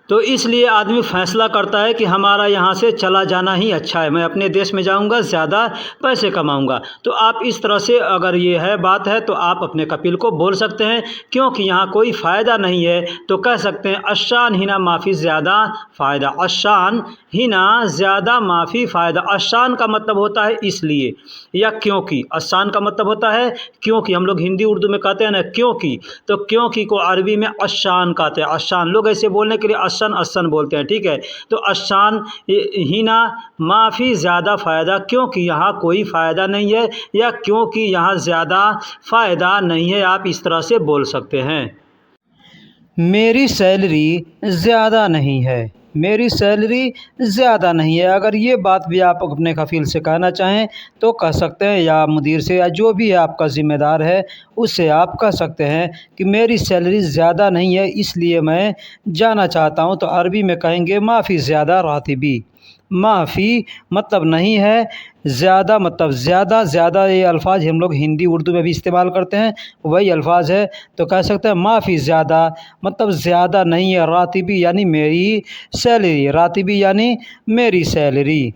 तो इसलिए आदमी फैसला करता है कि हमारा यहाँ से चला जाना ही अच्छा है, मैं अपने देश में जाऊँगा, ज़्यादा पैसे कमाऊँगा। तो आप इस तरह से अगर ये है बात है तो आप अपने कपिल को बोल सकते हैं, क्योंकि यहाँ कोई फ़ायदा नहीं है। तो कह सकते हैं अशान ही ना माफ़ी ज़्यादा फ़ायदा, अशान ही ना ज़्यादा माफ़ी फ़ायदा। अशान का मतलब होता है इसलिए या क्योंकि, अशान का मतलब होता है क्योंकि। हम लोग हिंदी उर्दू में कहते हैं ना क्योंकि, तो क्योंकि को अरबी में अशान कहते हैं। अशान लोग ऐसे बोलने के लिए अशन अशन बोलते हैं, ठीक है। तो अशान ही ना माफ़ी ज़्यादा फ़ायदा, क्योंकि यहाँ कोई फ़ायदा नहीं है या क्योंकि यहाँ ज़्यादा फ़ायदा नहीं है, आप इस तरह से बोल सकते हैं। मेरी सैलरी ज़्यादा नहीं है, मेरी सैलरी ज़्यादा नहीं है। अगर ये बात भी आप अपने कफ़ील से कहना चाहें तो कह सकते हैं, या मुदीर से या जो भी आपका ज़िम्मेदार है उससे आप कह सकते हैं कि मेरी सैलरी ज़्यादा नहीं है इसलिए मैं जाना चाहता हूँ। तो अरबी में कहेंगे माफ़ी ज़्यादा रातिबी। माफ़ी मतलब नहीं है, ज़्यादा मतलब ज़्यादा। ज़्यादा ये अल्फ़ाज़ हम लोग हिंदी उर्दू में भी इस्तेमाल करते हैं, वही अल्फ़ाज़ है। तो कह सकते हैं माफ़ी ज़्यादा मतलब ज़्यादा नहीं है, रातिबी यानी मेरी सैलरी, रातिबी यानी मेरी सैलरी।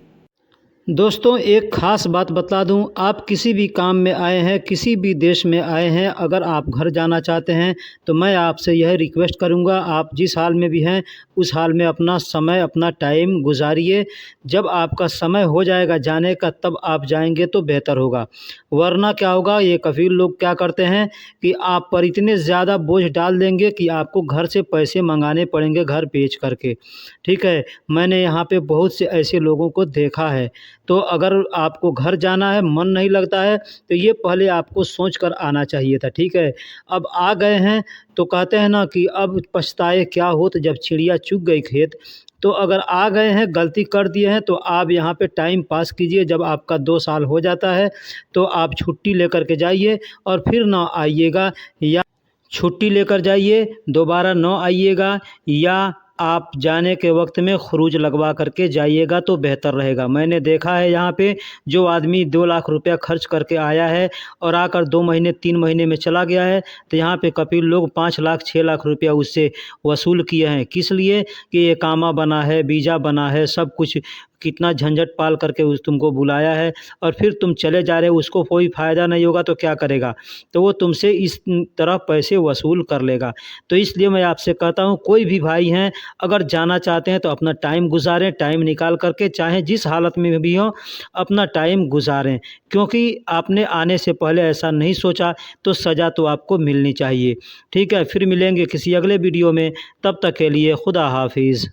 दोस्तों एक ख़ास बात बता दूं, आप किसी भी काम में आए हैं, किसी भी देश में आए हैं, अगर आप घर जाना चाहते हैं तो मैं आपसे यह रिक्वेस्ट करूंगा, आप जिस हाल में भी हैं उस हाल में अपना समय, अपना टाइम गुजारिए। जब आपका समय हो जाएगा जाने का तब आप जाएंगे तो बेहतर होगा। वरना क्या होगा, ये कफ़ील लोग क्या करते हैं कि आप पर इतने ज़्यादा बोझ डाल देंगे कि आपको घर से पैसे मंगाने पड़ेंगे घर बेच करके, ठीक है। मैंने यहाँ पे बहुत से ऐसे लोगों को देखा है। तो अगर आपको घर जाना है, मन नहीं लगता है, तो ये पहले आपको सोच कर आना चाहिए था, ठीक है। अब आ गए हैं तो कहते हैं ना कि अब पछताए क्या होत जब चिड़िया चुग गई खेत। तो अगर आ गए हैं, गलती कर दिए हैं, तो आप यहाँ पे टाइम पास कीजिए। जब आपका 2 साल हो जाता है तो आप छुट्टी लेकर के जाइए और फिर ना आइएगा, या छुट्टी लेकर जाइए दोबारा ना आइएगा, या आप जाने के वक्त में खरूज लगवा करके जाइएगा तो बेहतर रहेगा। मैंने देखा है यहाँ पे जो आदमी 2 लाख रुपया खर्च करके आया है और आकर 2 महीने 3 महीने में चला गया है, तो यहाँ पे कपिल लोग 5 लाख 6 लाख रुपया उससे वसूल किए हैं। किस लिए कि इकामा बना है, वीज़ा बना है, सब कुछ कितना झंझट पाल करके उस तुमको बुलाया है, और फिर तुम चले जा रहे हो, उसको कोई फ़ायदा नहीं होगा तो क्या करेगा, तो वो तुमसे इस तरह पैसे वसूल कर लेगा। तो इसलिए मैं आपसे कहता हूँ, कोई भी भाई हैं अगर जाना चाहते हैं तो अपना टाइम गुजारें, टाइम निकाल करके, चाहे जिस हालत में भी हो अपना टाइम गुजारें, क्योंकि आपने आने से पहले ऐसा नहीं सोचा तो सज़ा तो आपको मिलनी चाहिए, ठीक है। फिर मिलेंगे किसी अगले वीडियो में, तब तक के लिए खुदा हाफिज़।